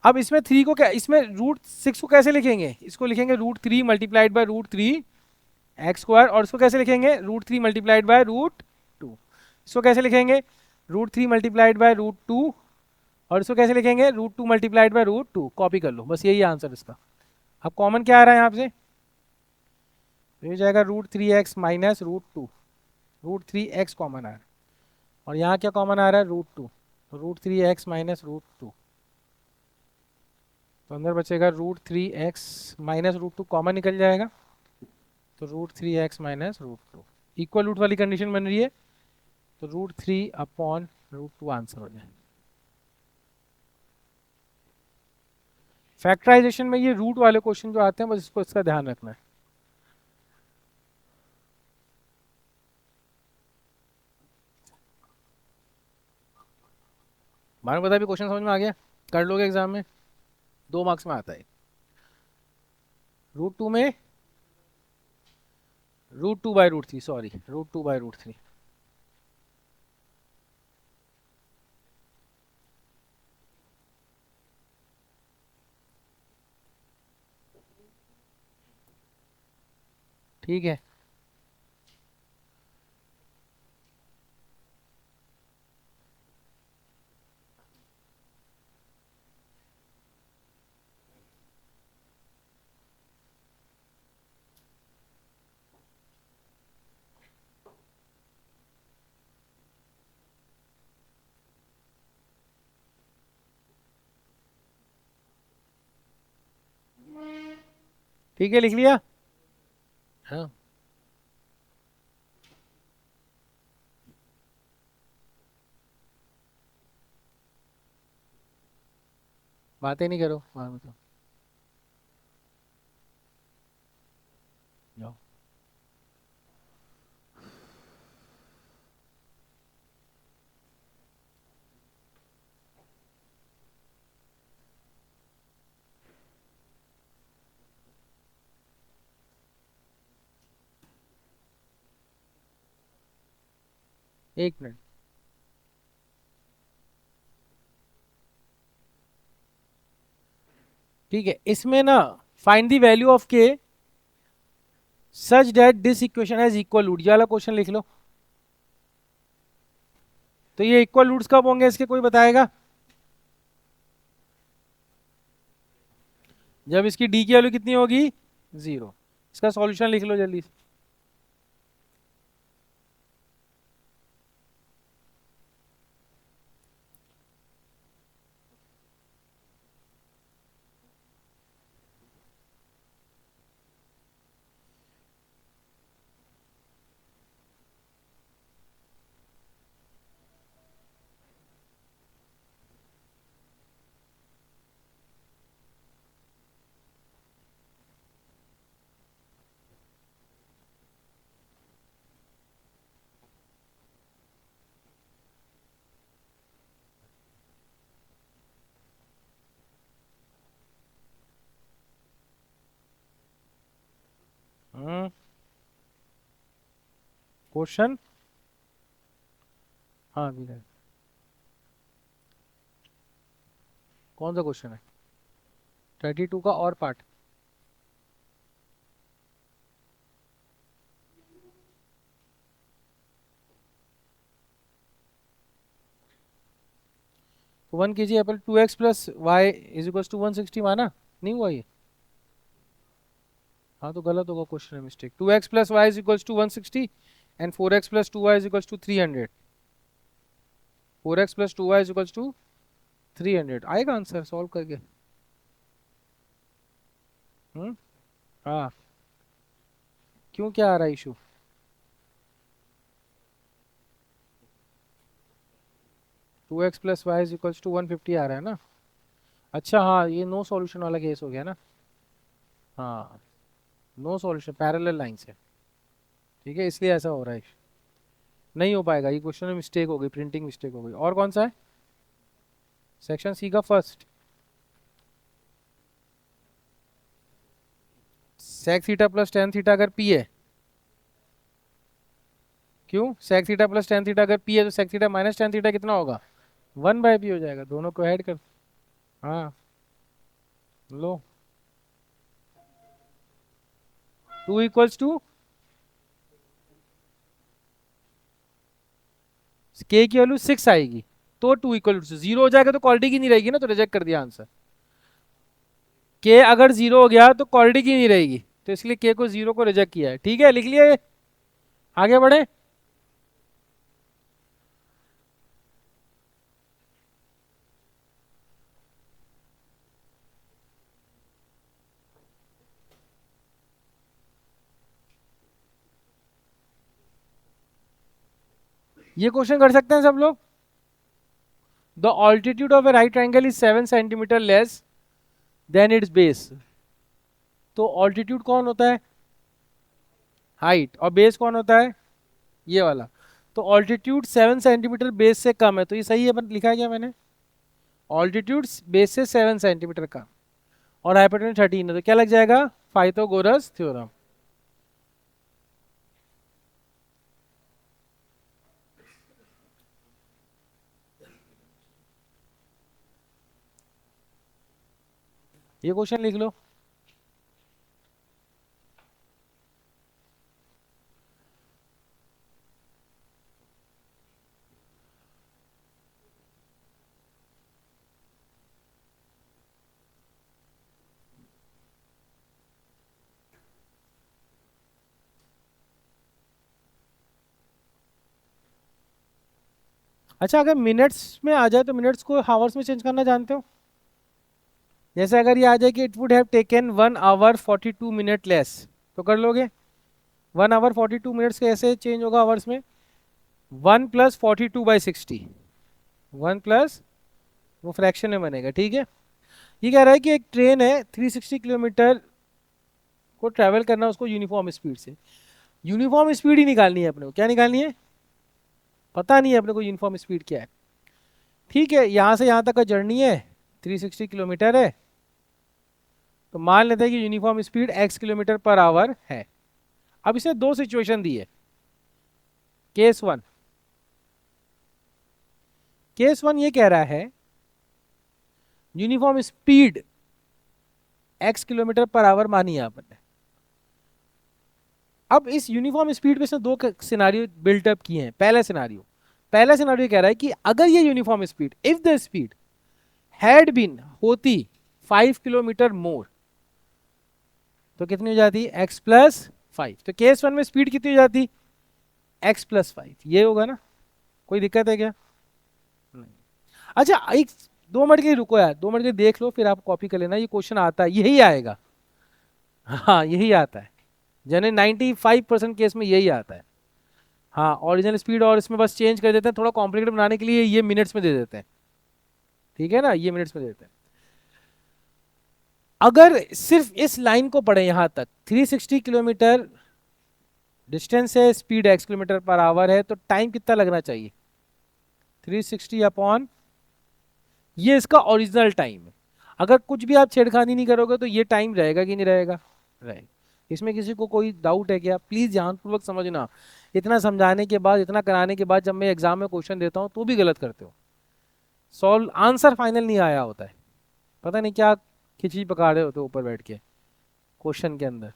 अब इसमें 3 को क्या, इसमें √6 को कैसे लिखेंगे, इसको लिखेंगे √3 मल्टीप्लाइड बाय √3 x स्क्वायर, और इसको कैसे लिखेंगे, √3 मल्टीप्लाइड बाय √2। इसको कैसे लिखेंगे, √3 मल्टीप्लाइड बाय √2, और इसको कैसे लिखेंगे, √2 मल्टीप्लाइड बाय √2। कॉपी कर लो, बस यही आंसर इसका। अब कॉमन क्या आ रहा है यहाँ से, तो ये जाएगा √3x माइनस √2, √3x कॉमन आ रहा है और यहाँ क्या कॉमन आ रहा है, √2, तो √3x माइनस √2, तो अंदर बचेगा √3x माइनस √2, कॉमन निकल जाएगा, तो √3x माइनस √2 इक्वल रूट वाली कंडीशन बन रही है, तो √3/√2 आंसर हो जाए। फैक्टराइजेशन में ये रूट वाले क्वेश्चन जो आते हैं बस इसको इसका ध्यान रखना है। मानो पता भी क्वेश्चन समझ में आ गया, कर लोगे एग्जाम में, 2 मार्क्स में आता है। √2 में √2/√3, सॉरी √2/√3, ठीक है। ठीक है, लिख लिया। हाँ, बातें नहीं करो वहां में, तो जाओ। एक मिनट, ठीक है, इसमें ना find the value of k such that this equation has equal root, ये वाला क्वेश्चन लिख लो। तो ये इक्वल रूट्स कब होंगे इसके, कोई बताएगा? जब इसकी डी की वैल्यू कितनी होगी, 0। इसका सॉल्यूशन लिख लो जल्दी से। क्वेश्चन, हाँ विनय, कौन सा क्वेश्चन है? 32 का और पार्ट, तो 1 kg apple 2x plus Y is equal to 160 माना नहीं हुआ ये? हाँ तो गलत होगा, क्वेश्चन है mistake. 2x plus Y is equal to 160 and 4x plus 2y is equal to 300। 4x plus 2y is equal to 300 आएगा आंसर सॉल्व करके। हाँ, क्यों, क्या आ रहा है issue? Two x plus Y is equal to 150 आ रहा है ना। अच्छा हाँ, ये नो सॉल्यूशन वाला केस हो गया ना। हाँ, नो सॉल्यूशन, पैरेलल लाइन से, ठीक है, इसलिए ऐसा हो रहा है। नहीं हो पाएगा, ये क्वेश्चन में मिस्टेक हो गई, प्रिंटिंग मिस्टेक हो गई। और कौन सा है? सेक्शन सी का first, sec theta plus tan theta अगर पी है, क्यों? Sec theta plus tan theta अगर पी है तो sec theta minus tan theta कितना होगा, 1/p हो जाएगा, दोनों को ऐड कर। हाँ, लो 2 इक्वल्स टू के की वैल्यू 6 आएगी, तो 2 इक्वल टू 0 हो जाएगा, तो क्वालिटी की नहीं रहेगी ना, तो रिजेक्ट कर दिया आंसर। के अगर 0 हो गया तो क्वालिटी की नहीं रहेगी, तो इसलिए के को 0 को रिजेक्ट किया है। ठीक है, लिख लिए, आगे बढ़े। ये क्वेश्चन कर सकते हैं सब लोग। The altitude of A right triangle is 7 centimetre less than it's base. तो ऑल्टीट्यूड कौन होता है? हाइट। और बेस कौन होता है? ये वाला। तो ऑल्टीट्यूड 7 सेंटीमीटर बेस से कम है, तो ये सही है, लिखा है क्या मैंने? ऑल्टीट्यूड बेस से 7 सेंटीमीटर कम और हाइपोटेन्यूज 13 है, तो क्या लग जाएगा? Pythagoras theorem. ये क्वेश्चन लिख लो। अच्छा, अगर मिनट्स में आ जाए तो मिनट्स को हावर्स में चेंज करना जानते हो? जैसे अगर ये आ जाए कि it would have taken 1 hour 42 minute less, तो कर लोगे? 1 hour 42 minutes कैसे चेंज होगा आवर्स में? 1 + 42/60, 1 प्लस, वो फ्रैक्शन में बनेगा। ठीक है, ये कह रहा है कि एक ट्रेन है 360 किलोमीटर को ट्रैवल करना है उसको यूनिफॉर्म स्पीड से। यूनिफॉर्म स्पीड ही निकालनी है अपने को। क्या निकालनी है? पता नहीं है अपने को यूनिफॉर्म स्पीड क्या है। ठीक है, यहाँ से यहाँ तक का जर्नी है 360 किलोमीटर है, तो मान लेते हैं कि uniform speed x kilometre per hour है। अब इसे दो सिचुएशन दी है। केस वन, ये कह रहा है uniform speed x kilometre per hour मानी है आपने। अब इस यूनिफॉर्म स्पीड पे से दो सिनारियो बिल्टअप किए हैं। पहला सिनारियो कह रहा है कि अगर ये uniform speed, if the speed had been होती 5 किलोमीटर मोर, तो कितनी हो जाती? x + 5। तो केस वन में स्पीड कितनी हो जाती? x + 5। ये होगा ना? कोई दिक्कत है क्या? नहीं। अच्छा, एक 2 मिनट के लिए रुको यार, 2 मिनट के लिए देख लो, फिर आप कॉपी कर लेना। ये क्वेश्चन आता है, यही आएगा। हाँ, यही आता है जनरली 95% केस में यही आता है। हाँ, ओरिजिनल स्पीड और इसमें बस चेंज कर देते हैं, थोड़ा कॉम्प्लिकेटेड बनाने के लिए ये मिनट्स में दे देते हैं। ठीक है ना, ये मिनट्स में दे देते हैं। अगर सिर्फ इस लाइन को पढ़े यहां तक, 360 किलोमीटर डिस्टेंस है, speed x kilometre per hour है, तो टाइम कितना लगना चाहिए? 360 अपॉन, ये इसका ओरिजिनल टाइम है। अगर कुछ भी आप छेड़खानी नहीं करोगे तो ये टाइम रहेगा कि नहीं रहेगा? रहेगा। इसमें किसी को कोई डाउट है क्या? प्लीज ध्यानपूर्वक समझना। इतना समझाने के बाद, इतना कराने के बाद जब मैं एग्जाम में क्वेश्चन देता हूँ तो भी गलत करते हो। सॉल्व आंसर फाइनल नहीं आया होता है, पता नहीं क्या खिचड़ी पका रहे होते हो ऊपर बैठ के क्वेश्चन के अंदर।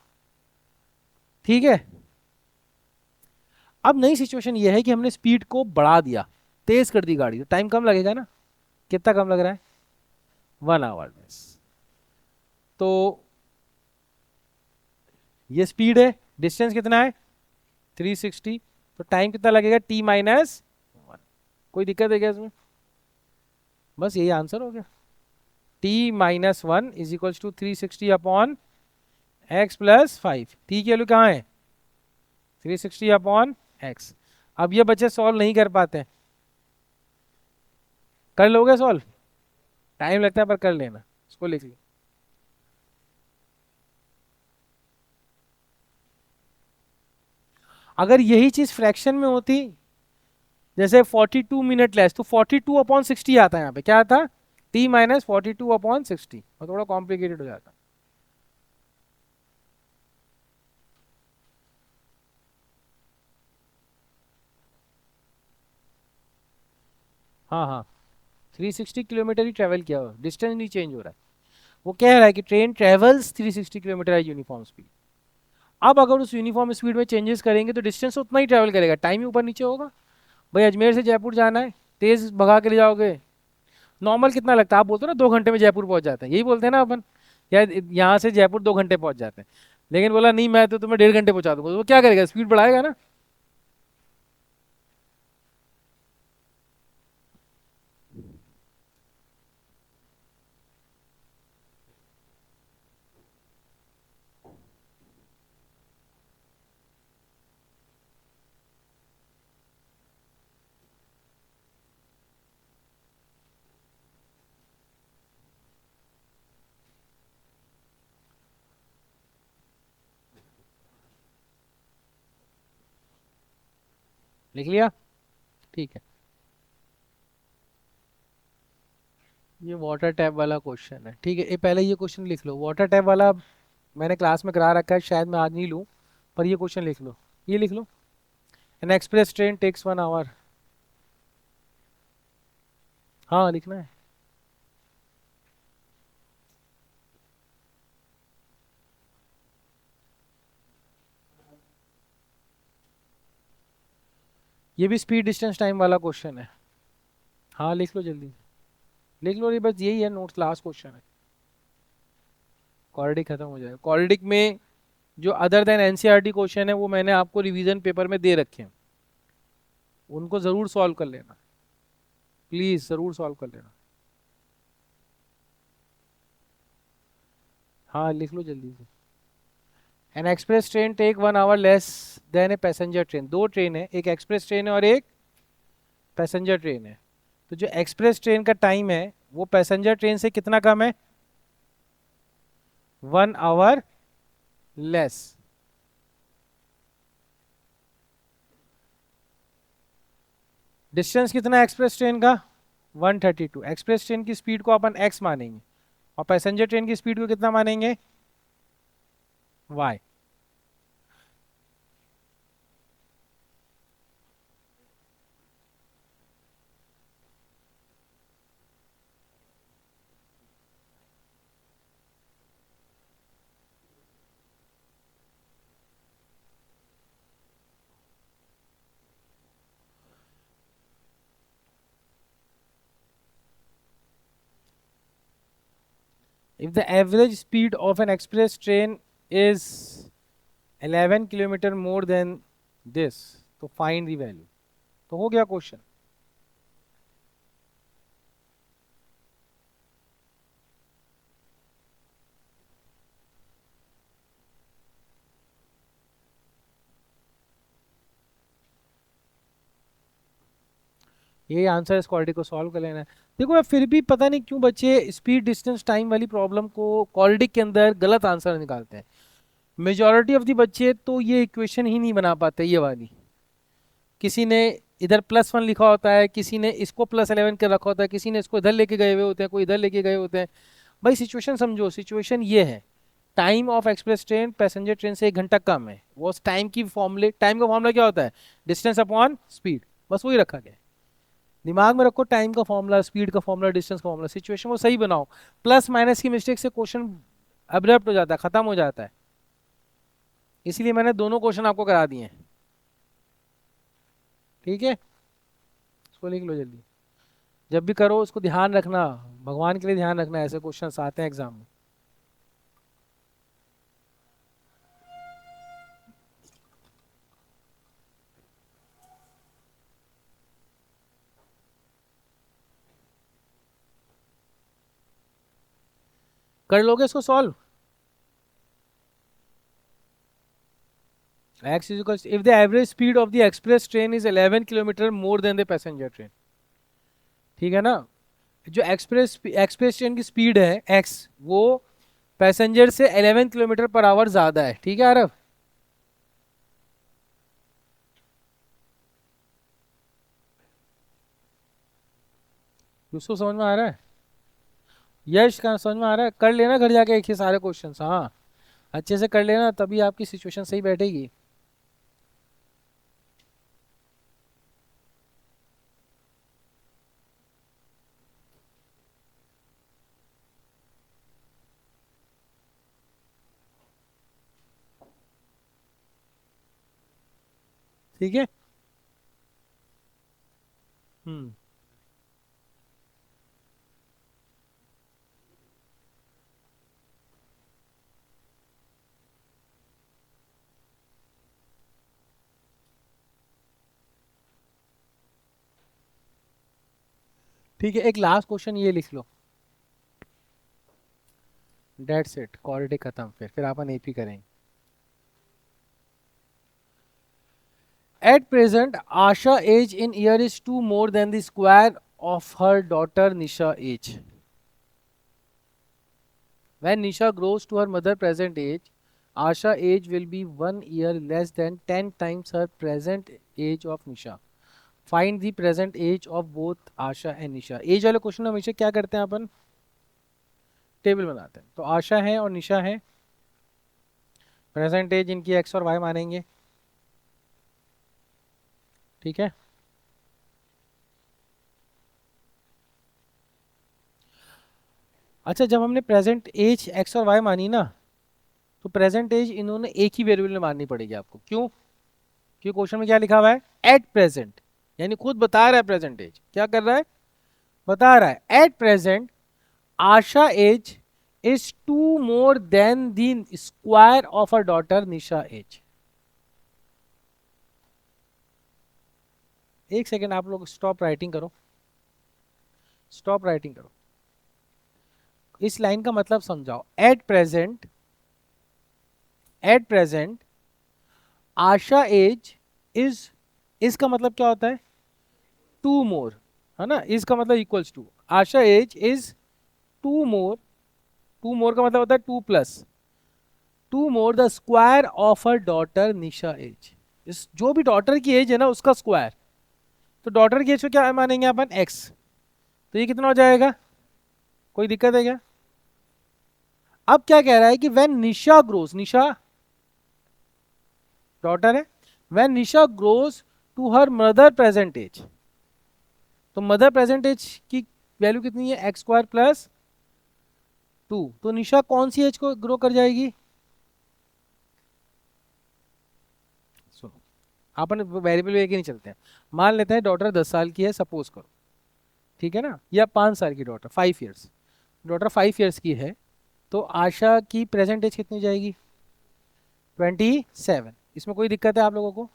ठीक है, अब नई सिचुएशन ये है कि हमने स्पीड को बढ़ा दिया, तेज कर दी गाड़ी, तो टाइम कम लगेगा ना? कितना कम लग रहा है? 1 आवर। तो ये स्पीड है, डिस्टेंस कितना है? 360, तो टाइम कितना लगेगा? t-1। कोई दिक्कत है क्या इसमें? बस यही आंसर हो गया। t-1 = 360 upon x + 5। t की वैल्यू कहाँ है? 360 अपॉन x। अब ये बच्चे सॉल्व नहीं कर पाते, कर लोगे सॉल्व? टाइम लगता है पर कर लेना, इसको लिख लो। अगर यही चीज फ्रैक्शन में होती, जैसे 42 मिनट लेस, तो 42/60 आता है। यहाँ पे क्या आता? t-42/60, और थोड़ा कॉम्प्लिकेटेड हो जाता। हाँ हाँ, 360 किलोमीटर ही ट्रेवल किया हो, डिस्टेंस नहीं चेंज हो रहा है। वो कह रहा है कि ट्रेन ट्रेवल्स 360 किलोमीटर है यूनिफॉर्म स्पीड। अब अगर उस यूनिफॉर्म स्पीड में चेंजेस करेंगे तो डिस्टेंस उतना ही ट्रैवल करेगा, टाइम ही ऊपर नीचे होगा। भाई अजमेर से जयपुर जाना है, तेज भगा के ले जाओगे, नॉर्मल कितना लगता है? आप बोलते हो ना 2 घंटे में जयपुर पहुंच जाते हैं, यही बोलते हैं ना अपन, या यहाँ से जयपुर 2 घंटे पहुंच जाते हैं। लेकिन बोला नहीं मैं तो तुम्हें 1.5 घंटे पहुंचा दूंगा, तो वो क्या करेगा, स्पीड बढ़ाएगा ना। लिख लिया, ठीक है। ये वाटर टैप वाला क्वेश्चन है, ठीक है। ये पहले ये क्वेश्चन लिख लो, वाटर टैप वाला मैंने क्लास में करा रखा है, शायद मैं आज नहीं लूँ, पर ये क्वेश्चन लिख लो, ये लिख लो। An express train takes 1 hour. हाँ लिखना है। ये भी स्पीड डिस्टेंस टाइम वाला क्वेश्चन है। हाँ लिख लो जल्दी, लिख लो, ये बस यही है, नोट्स लास्ट क्वेश्चन है। क्वाड्रेटिक खत्म हो जाएगा। क्वाड्रेटिक में जो अदर देन एनसीईआरटी क्वेश्चन है वो मैंने आपको रिवीजन पेपर में दे रखे हैं, उनको ज़रूर सॉल्व कर लेना, प्लीज़ ज़रूर सॉल्व कर लेना। हाँ लिख लो जल्दी से। An express train take 1 hour less than a passenger train. दो ट्रेन है, एक एक्सप्रेस ट्रेन है और एक पैसेंजर ट्रेन है। तो जो एक्सप्रेस ट्रेन का टाइम है वो पैसेंजर ट्रेन से कितना कम है, 1 आवर लेस। डिस्टेंस कितना है एक्सप्रेस ट्रेन का, 132। एक्सप्रेस ट्रेन की स्पीड को अपन x मानेंगे और पैसेंजर ट्रेन की स्पीड को कितना मानेंगे, y। If the average speed of an express train is 11 kilometre more than this, तो find the value। तो हो गया क्वेश्चन। ये आंसर इस क्वालिटी को सॉल्व कर लेना है। देखो अब फिर भी पता नहीं क्यों बच्चे स्पीड डिस्टेंस टाइम वाली प्रॉब्लम को क्वालिटी के अंदर गलत आंसर निकालते हैं। मेजॉरिटी ऑफ दी बच्चे तो ये इक्वेशन ही नहीं बना पाते, ये वाली। किसी ने इधर +1 लिखा होता है, किसी ने इसको +11 कर रखा होता है, किसी ने इसको इधर लेके गए हुए होते हैं, कोई इधर लेके गए होते हैं। भाई सिचुएशन समझो, सिचुएशन ये है, time of express train passenger train से 1 घंटा कम है। वो टाइम की फॉर्मूले, टाइम का फॉर्मूला क्या होता है, डिस्टेंस अपॉन स्पीड, बस वही रखा गया है। दिमाग में रखो, टाइम का फॉर्मूला, स्पीड का फॉर्मूला, डिस्टेंस का फॉर्मूला, सिचुएशन को सही बनाओ। प्लस माइनस की मिस्टेक से क्वेश्चन अब्रप्ट हो जाता है, खत्म हो जाता है। इसलिए मैंने दोनों क्वेश्चन आपको करा दिए हैं, ठीक है। इसको लिख लो जल्दी, जब भी करो उसको ध्यान रखना, भगवान के लिए ध्यान रखना, ऐसे क्वेश्चन आते हैं एग्जाम में। कर लोगे इसको solve. x is equals if the average speed of the express train is 11 kilometre more than the passenger train, ठीक है ना। जो एक्सप्रेस ट्रेन की स्पीड है x, वो पैसेंजर से 11 किलोमीटर पर आवर ज्यादा है, ठीक है आरव। उसको समझ में आ रहा है, यश का समझ में आ रहा है। कर लेना घर जाके एक ही सारे क्वेश्चन, हाँ अच्छे से कर लेना, तभी आपकी सिचुएशन सही बैठेगी। ठीक है। हम्म। ठीक है, एक लास्ट क्वेश्चन ये लिख लो, डेट्स इट, क्वालिटी खत्म, फिर अपन एपी करेंगे। At present, Asha age in year is 2 more than the square of her daughter Nisha age. When Nisha grows to her mother present age, Asha age will be 1 year less than 10 times her present age of Nisha. Find the present age of both Asha and Nisha. Age वाले क्वेश्चन हमेशा क्या करते हैं अपन, टेबल बनाते हैं। तो आशा है और निशा है, प्रेजेंट एज इनकी एक्स और वाई मानेंगे, ठीक है। अच्छा, जब हमने प्रेजेंट एज एक्स और वाई मानी ना, तो प्रेजेंट एज इन्होंने एक ही वेरिएबल में माननी पड़ेगी आपको। क्यों? क्योंकि क्वेश्चन में क्या लिखा हुआ है, एट प्रेजेंट, यानी खुद बता रहा है प्रेजेंट एज, क्या कर रहा है, बता रहा है at present Asha age is 2 more than the square of her daughter Nisha age. एक सेकेंड आप लोग स्टॉप राइटिंग करो, स्टॉप राइटिंग करो, इस लाइन का मतलब समझाओ। At present, at present Asha age is का मतलब क्या होता है, 2 मोर, है ना, इज का मतलब equals to, Asha age is 2 more, 2 more का मतलब होता है 2 plus 2 more the square of her daughter Nisha age. इस जो भी डॉटर की एज है ना उसका स्क्वायर, तो डॉटर की एज को क्या मानेंगे अपन, एक्स, तो ये कितना हो जाएगा, कोई दिक्कत है क्या? अब क्या कह रहा है कि when Nisha grows, Nisha daughter है, when Nisha grows to her mother present age, तो मदर प्रेजेंट एज की वैल्यू कितनी है, एक्स स्क्वायर प्लस 2, तो निशा कौन सी एज को ग्रो कर जाएगी, सुनो अपन वेरिएबल लेके नहीं चलते हैं, मान लेते हैं डॉटर 10 साल की है सपोज करो, ठीक है ना, या 5 साल की डॉटर, 5 ईयर्स, डॉटर 5 ईयर्स की है, तो आशा की प्रेजेंट एज कितनी जाएगी, 27। इसमें कोई दिक्कत है आप लोगों को?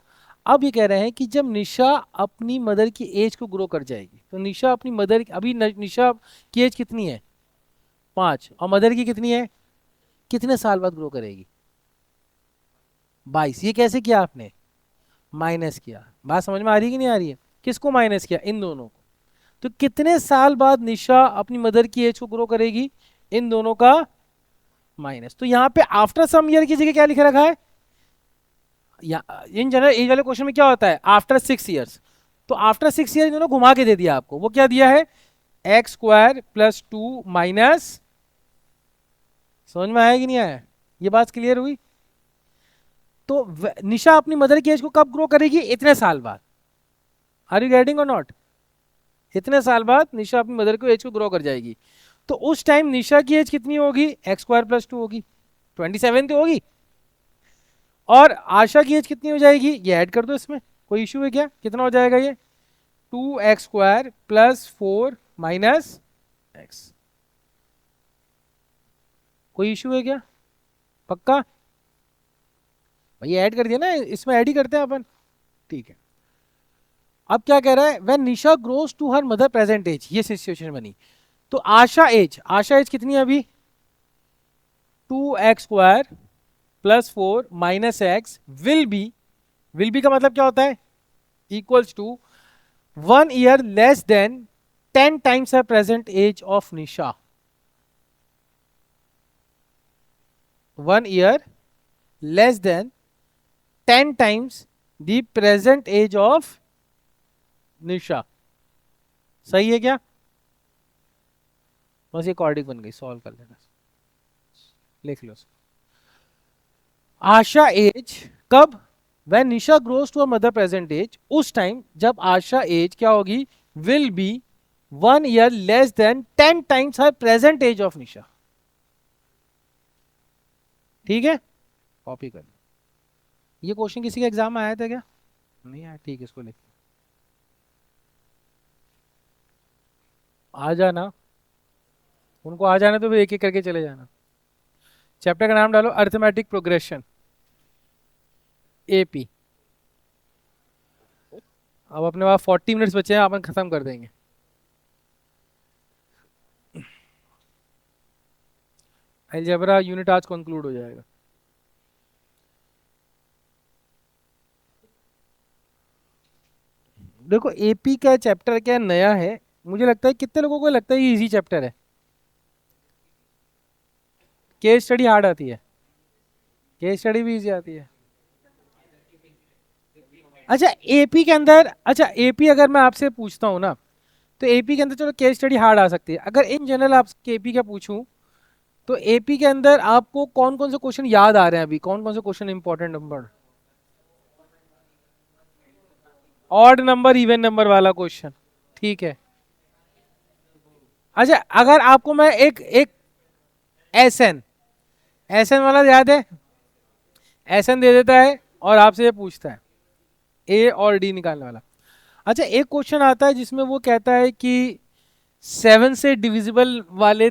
अब ये कह रहे हैं कि जब निशा अपनी मदर की एज को ग्रो कर जाएगी, तो निशा अपनी मदर, अभी निशा की एज कितनी है, 5, और मदर की कितनी है, कितने साल बाद ग्रो करेगी, 22। ये कैसे किया आपने, माइनस किया। बात समझ में आ रही है कि नहीं आ रही है? किसको माइनस किया, इन दोनों को। तो कितने साल बाद निशा अपनी मदर की एज को ग्रो करेगी, इन दोनों का माइनस। तो यहाँ पे आफ्टर सम ईयर की जगह क्या लिख रखा है, इन जनरल एज वाले क्वेश्चन में क्या होता है, आफ्टर 6 ईयर्स, तो आफ्टर 6 ईयर इन्होंने घुमा के दे दिया आपको, वो क्या दिया है, एक्स स्क्वायर प्लस 2 माइनस, समझ में आया कि नहीं आया, ये बात क्लियर हुई? तो निशा अपनी मदर की एज को कब ग्रो करेगी, इतने साल बाद, आर यू गेटिंग और नॉट, इतने साल बाद निशा अपनी मदर की एज को ग्रो कर जाएगी, तो उस टाइम निशा की एज कितनी होगी, एक्स स्क्वायर प्लस 2 होगी, 27 तो होगी, और आशा की एज कितनी हो जाएगी, ये ऐड कर दो इसमें, कोई इशू है क्या, कितना हो जाएगा ये, 2x square plus 4 minus x, कोई इशू है क्या, पक्का? भाई ऐड कर दिया ना, इसमें ऐड ही करते हैं अपन, ठीक है। अब क्या कह रहा है, when Nisha grows to her mother present age, ये सिचुएशन बनी, तो आशा एज, आशा एज कितनी है अभी, 2x square plus 4 minus x will be का मतलब क्या होता है, equals to 1 year less than 10 times her present age of Nisha, 1 year less than 10 times the present age of Nisha. सही है क्या? बस ये क्वाड्रिक बन गई, सॉल्व कर लेना, लिख लो। आशा एज कब, when Nisha grows to a mother present age, उस टाइम जब आशा एज क्या होगी, will be 1 year less than 10 times her present age of Nisha, ठीक है, कॉपी कर लो। ये क्वेश्चन किसी के एग्जाम में आया था क्या, नहीं आया, ठीक है, इसको लिख आ जाना, उनको आ जाना तो फिर एक एक करके चले जाना। चैप्टर का नाम डालो अरिथमेटिक प्रोग्रेशन, एपी। अब अपने पास 40 मिनट्स बचे हैं, अपन खत्म कर देंगे। अलजेब्रा यूनिट आज कंक्लूड हो जाएगा। देखो एपी का चैप्टर क्या नया है, मुझे लगता है कितने लोगों को लगता है ये इजी चैप्टर है। केस स्टडी हार्ड आती है, केस स्टडी भी इजी आती है। अच्छा एपी के अंदर, अच्छा एपी अगर मैं आपसे पूछता हूँ ना, तो एपी के अंदर चलो केस स्टडी हार्ड आ सकती है। अगर इन जनरल आपसे एपी का पूछूं, तो एपी के अंदर आपको कौन कौन से क्वेश्चन याद आ रहे हैं अभी, कौन कौन से question important number, odd number even number वाला क्वेश्चन, ठीक है। अच्छा अगर आपको मैं एक एक एस एन, एस एन वाला याद है, एस एन दे देता है और आपसे ये पूछता है ए और डी निकालने वाला। अच्छा एक क्वेश्चन आता है जिसमें वो कहता है कि 7 से डिविजिबल वाले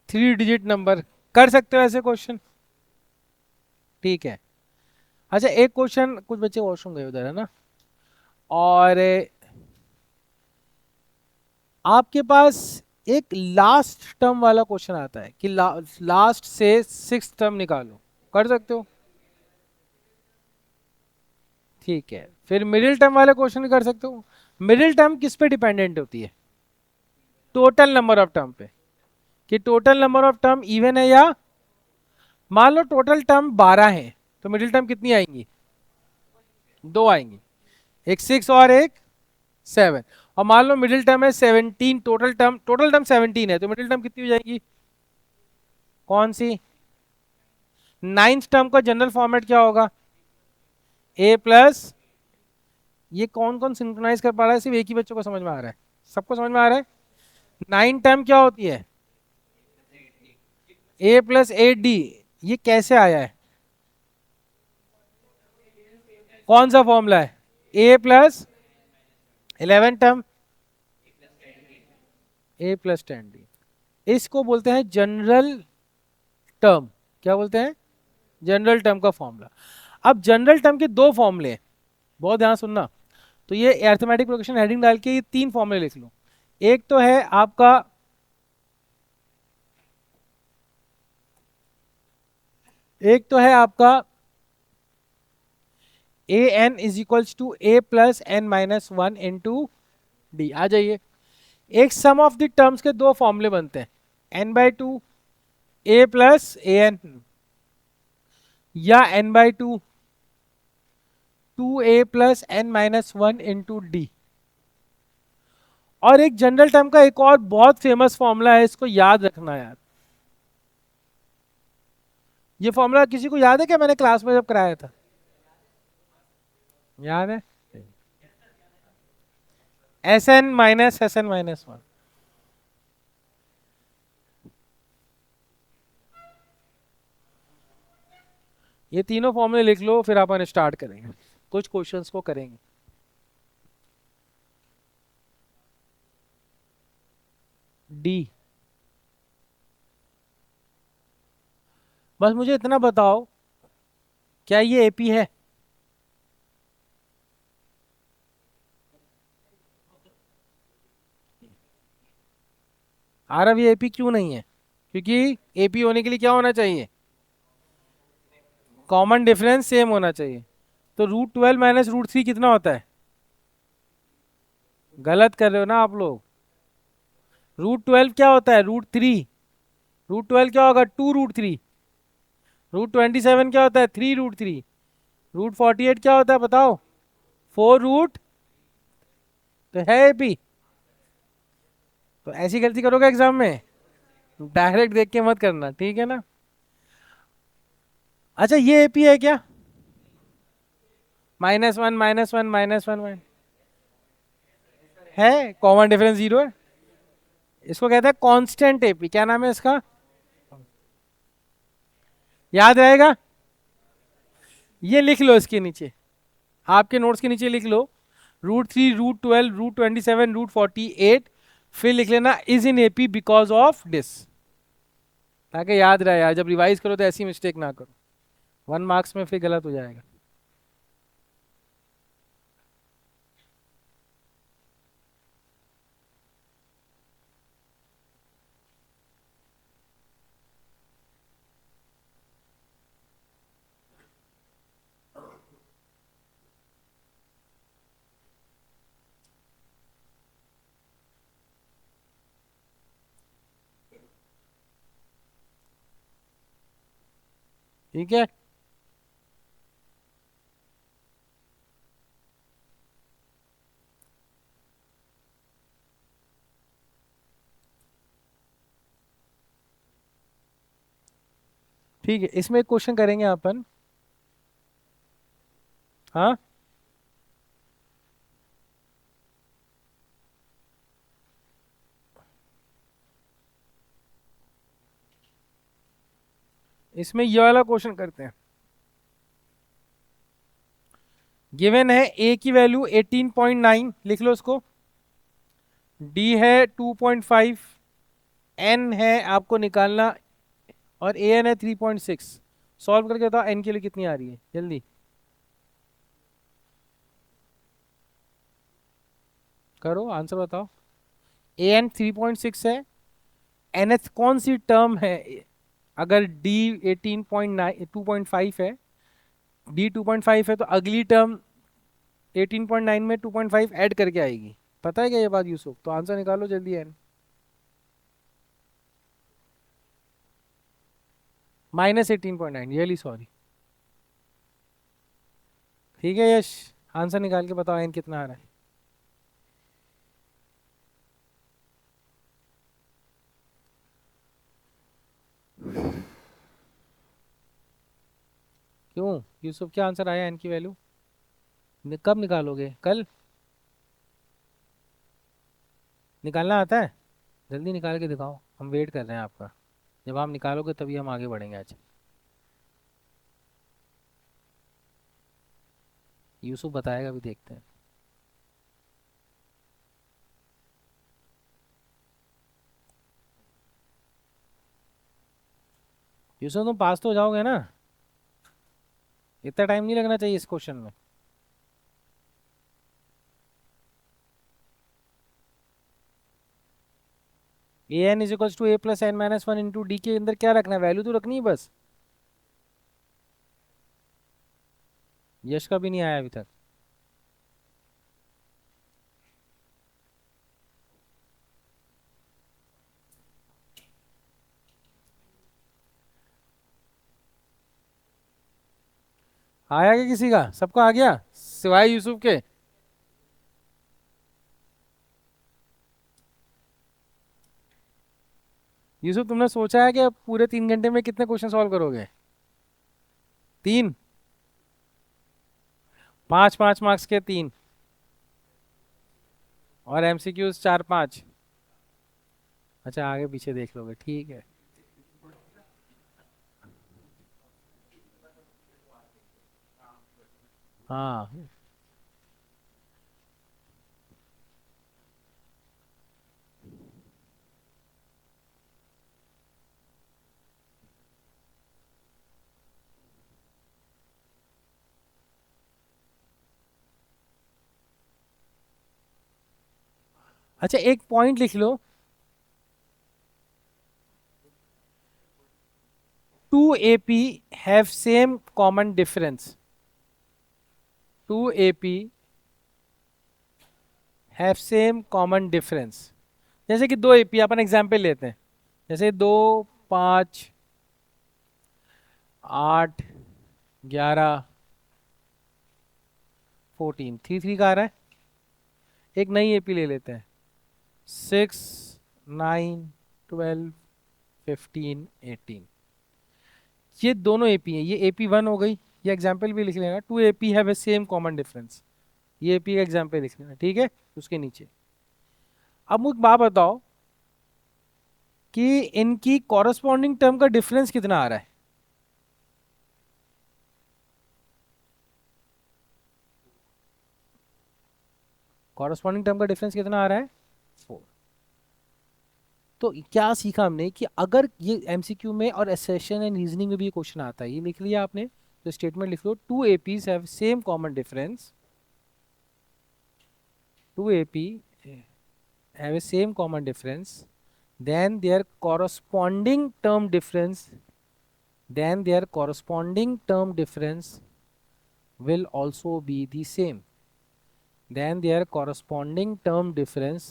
3 डिजिट नंबर, कर सकते हो ऐसे क्वेश्चन, ठीक है। अच्छा एक क्वेश्चन, कुछ बच्चे वॉशरूम गए उधर है ना, और आपके पास एक लास्ट टर्म वाला क्वेश्चन आता है कि लास्ट से 6 टर्म निकालो, कर सकते हो, ठीक है। फिर मिडिल टर्म वाले क्वेश्चन कर सकते हो। मिडिल टर्म किस पे डिपेंडेंट होती है, टोटल नंबर ऑफ टर्म पे, कि total number of term even है या, मान लो टोटल टर्म 12 है तो मिडिल टर्म कितनी आएंगी, 2 आएंगी, एक 6 और एक 7। और मान लो मिडिल टर्म है 17, टोटल टर्म 17 है तो मिडिल टर्म कितनी हो जाएगी, कौन सी, नाइन्थ टर्म का जनरल फॉर्मेट क्या होगा, ए प्लस, ये कौन कौन सिंक्रोनाइज कर पा रहा है, सिर्फ एक ही बच्चों को समझ में आ रहा है, सबको समझ में आ रहा है। नाइन टर्म क्या होती है, ए प्लस 8 डी, ये कैसे आया है, कौन सा फॉर्मूला है, ए प्लस 11 टर्म, ए प्लस 10 डी, इसको बोलते हैं जनरल टर्म, क्या बोलते हैं, जनरल टर्म का फॉर्मूला। अब जनरल टर्म के दो फॉर्मूले हैं, बहुत ध्यान सुनना, तो ये अरिथमेटिक प्रोग्रेशन हेडिंग डाल के ये 3 फॉर्मूले लिख लो। एक तो है आपका, एक तो है आपका a n is equals to a plus n minus one into d, आ जाइए। एक सम ऑफ द टर्म्स के दो फॉर्मूले बनते हैं, n by two a plus a n, या n by two 2a plus n minus one into d. और एक जनरल टर्म का एक और बहुत फेमस फॉर्मूला है, इसको याद रखना यार। ये फॉर्मूला किसी को याद है क्या, मैंने क्लास में जब कराया था, याद है, S n minus S n minus one. ये तीनों फॉर्मूले लिख लो, फिर अपन स्टार्ट करेंगे, कुछ क्वेश्चंस को करेंगे। डी, बस मुझे इतना बताओ, क्या ये एपी है, आरव ये एपी क्यों नहीं है, क्योंकि एपी होने के लिए क्या होना चाहिए, कॉमन डिफरेंस सेम होना चाहिए। तो √12 माइनस √3 कितना होता है, गलत कर रहे हो ना आप लोग, √12 क्या होता है, √3, √12 क्या होगा, 2√3, √27 क्या होता है, 3√3, √48 क्या होता है बताओ, 4 रूट, तो है एपी। तो ऐसी गलती करोगे एग्जाम में, डायरेक्ट देख के मत करना, ठीक है ना। अच्छा ये एपी है क्या, -1 -1 -1 है, कॉमन डिफरेंस 0 है, इसको कहते हैं कांस्टेंट एपी, क्या नाम है इसका, याद रहेगा, ये लिख लो इसके नीचे, आपके नोट्स के नीचे लिख लो, √3 √12 √27 √48, फिर लिख लेना is in AP because of this, ताकि याद रहे यार, जब रिवाइज करो तो ऐसी मिस्टेक ना करो, 1 मार्क्स में फिर गलत हो जाएगा। ठीक है। ठीक है, इसमें एक क्वेश्चन करेंगे अपन। हाँ, इसमें ये वाला क्वेश्चन करते हैं। गिवन है ए की वैल्यू 18.9, लिख लो उसको। डी है 2.5, एन है आपको निकालना, और ए एन है 3.6। सॉल्व करके बताओ एन के लिए कितनी आ रही है, जल्दी करो, आंसर बताओ। ए एन 3.6 है, एन एच कौन सी टर्म है? अगर डी 18.9 2.5 है, डी 2.5 है, तो अगली टर्म 18.9 में 2.5 ऐड करके आएगी। पता है क्या ये बात यूसुफ? तो आंसर निकालो जल्दी। N -18.9, really sorry. ठीक है यश, आंसर निकाल के बताओ एन कितना आ रहा है। क्यों यूसुफ, क्या आंसर आया एन की वैल्यू? कब निकालोगे, कल? निकालना आता है? जल्दी निकाल के दिखाओ, हम वेट कर रहे हैं आपका। जब आप निकालोगे तभी हम आगे बढ़ेंगे आज। यूसुफ बताएगा भी, देखते हैं। यूसुफ तुम पास तो हो जाओगे ना? इतना टाइम नहीं लगना चाहिए इस क्वेश्चन में। A n is equals to a plus n minus one into d के अंदर क्या रखना है? वैल्यू तो रखनी है बस। यश का भी नहीं आया अभी तक। आया क्या किसी का? सबको आ गया सिवाय यूसुफ के? यूसुफ तुमने सोचा है कि अब पूरे 3 घंटे में कितने क्वेश्चन सॉल्व करोगे? 3? 5 5 मार्क्स के 3, और एमसीक्यूज 4 5। अच्छा, आगे पीछे देख लोगे, ठीक है। हाँ। अच्छा, एक पॉइंट लिख लो। 2 AP have same common difference. 2 AP have same common difference. जैसे कि 2 AP, अपन एग्जाम्पल लेते हैं। जैसे 2 5 8 11 14, 3 3 का आ रहा है। एक नई एपी ले लेते हैं। 6 9 12 15 18। ये दोनों एपी हैं, ये AP1 हो गई। ये एग्जाम्पल भी लिख लेना, 2 AP have a same common difference. ये एपी का एग्जाम्पल लिख लेना, ठीक है। उसके नीचे अब मुझे एक बात बताओ कि इनकी कॉरस्पॉन्डिंग टर्म का डिफरेंस कितना आ रहा है? कॉरस्पॉन्डिंग टर्म का डिफरेंस कितना आ रहा है? 4। तो क्या सीखा हमने कि अगर ये एमसीक्यू में और एसेशन एंड रीजनिंग में भी क्वेश्चन आता है, ये लिख लिया आपने, तो स्टेटमेंट लिख लो, 2 APs have same common difference. 2 AP have a same common difference, then their corresponding term difference, then their corresponding term difference will also be the same. Then their corresponding term difference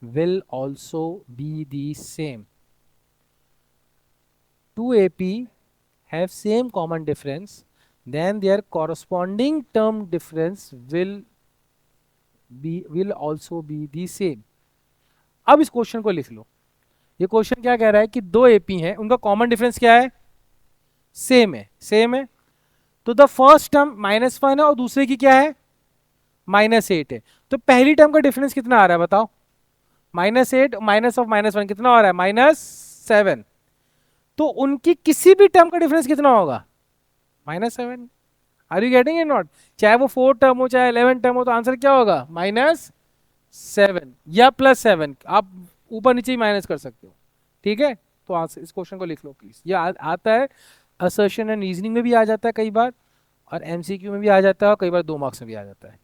will also be the same. 2 AP have same common difference, then their corresponding term difference will also be the same. अब इस क्वेश्चन को लिख लो. ये क्वेश्चन क्या कह रहा है कि दो एपी हैं, उनका कॉमन डिफरेंस क्या है? सेम है. सेम है तो द फर्स्ट टर्म -1 है और दूसरे की क्या है? -8 है. तो पहली टर्म का डिफरेंस कितना आ रहा है बताओ? -8 माइनस ऑफ -1 कितना आ रहा है? -7. तो उनकी किसी भी टर्म का डिफरेंस कितना होगा? -7. Are you getting it not? चाहे वो 4 टर्म हो चाहे 11 टर्म हो, तो आंसर क्या होगा? -7 या +7. आप ऊपर नीचे ही माइनस कर सकते हो. ठीक है, तो आंसर इस क्वेश्चन को लिख लो प्लीज. ये आता है असर्शन एंड रीजनिंग में भी आ जाता है कई बार, और एमसीक्यू में भी आ जाता है, और कई बार 2 मार्क्स में भी आ जाता है.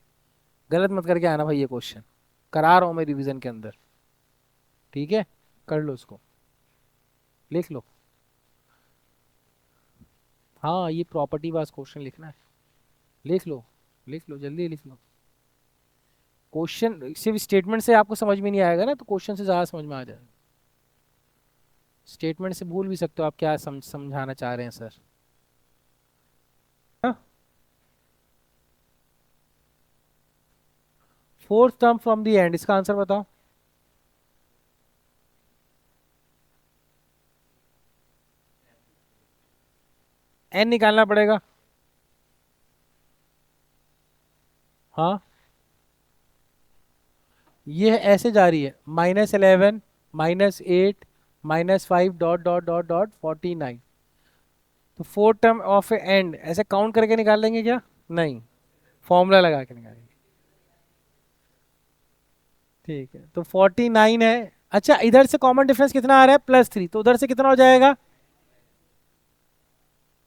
गलत मत करके आना भाई, ये क्वेश्चन करा रहा हूं मैं रिवीजन के अंदर. ठीक है, कर लो इसको, लिख लो. हाँ, ये प्रॉपर्टी वाला क्वेश्चन लिखना है. लिख लो, लिख लो, जल्दी लिख लो. क्वेश्चन सिर्फ स्टेटमेंट से आपको समझ में नहीं आएगा ना, तो क्वेश्चन से ज़्यादा समझ में आ जाएगा. स्टेटमेंट से भूल भी सकते हो आप क्या समझाना चाह रहे हैं sir. Fourth term from the end, इसका आंसर बताओ. एन निकालना पड़ेगा. हाँ, ये ऐसे जा रही है -11 -8 -5 डॉट डॉट डॉट डॉट 49. तो फोर्थ टर्म ऑफ एंड ऐसे काउंट करके निकाल लेंगे क्या? नहीं, फॉर्मूला लगा के निकालेंगे. ठीक है, तो 49 है. अच्छा, इधर से कॉमन डिफरेंस कितना आ रहा है? +3. तो उधर से कितना हो जाएगा?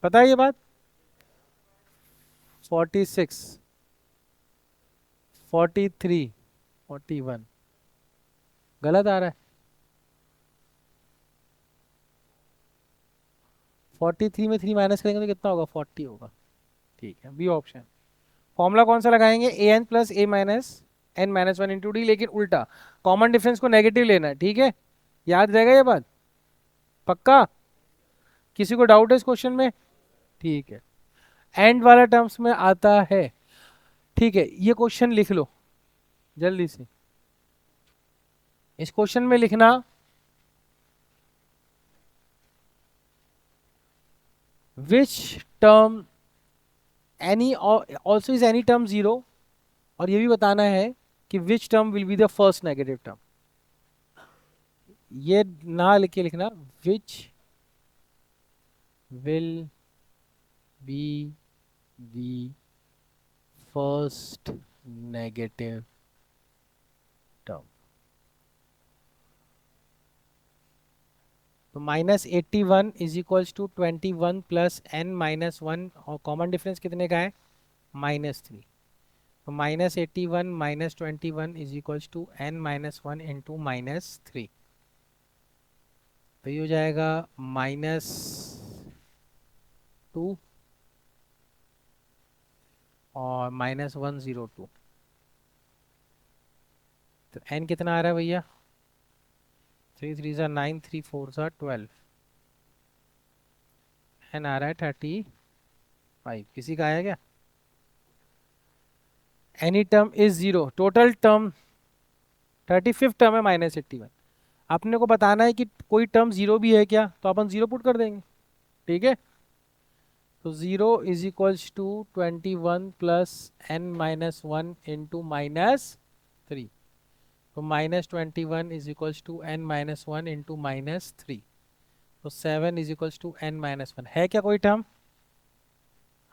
पता है ये बात? 46 43 41. गलत आ रहा है. 43 में 3 माइनस करेंगे तो कितना होगा? 40 होगा. ठीक है, बी ऑप्शन. फॉर्मूला कौन सा लगाएंगे? A n plus a minus n minus 1 into d, लेकिन उल्टा. कॉमन डिफरेंस को नेगेटिव लेना है. ठीक है, याद रहेगा ये बात? पक्का? किसी को डाउट है इस क्वेश्चन में? ठीक है, एंड वाला टर्म्स में आता है. ठीक है, ये क्वेश्चन लिख लो जल्दी से. इस क्वेश्चन में लिखना which term any also is any term 0, और ये भी बताना है कि which term will be the first negative term. ये ना लिख के लिखना which will be the first negative term. तो -81 is equals to 21 plus n -1, और कॉमन डिफरेंस कितने का है? -3. तो -81 -21 is equals to n -1 into -3. तो ये हो जाएगा -2 और -102. तो n कितना आ रहा है भैया? 3 3 ज़ा 9, 3 4 ज़ा 12. n आ रहा है 35. किसी का आया क्या? Any term is 0. Total term 35th term है -81. अपने को बताना है कि कोई टर्म 0 भी है क्या, तो अपन 0 पुट कर देंगे. ठीक है, तो 0 is equals to 21 plus n -1 into -3. तो -21 is equals to n -1 into -3. तो 7 इज इक्वल्स टू n -1. है क्या कोई टर्म?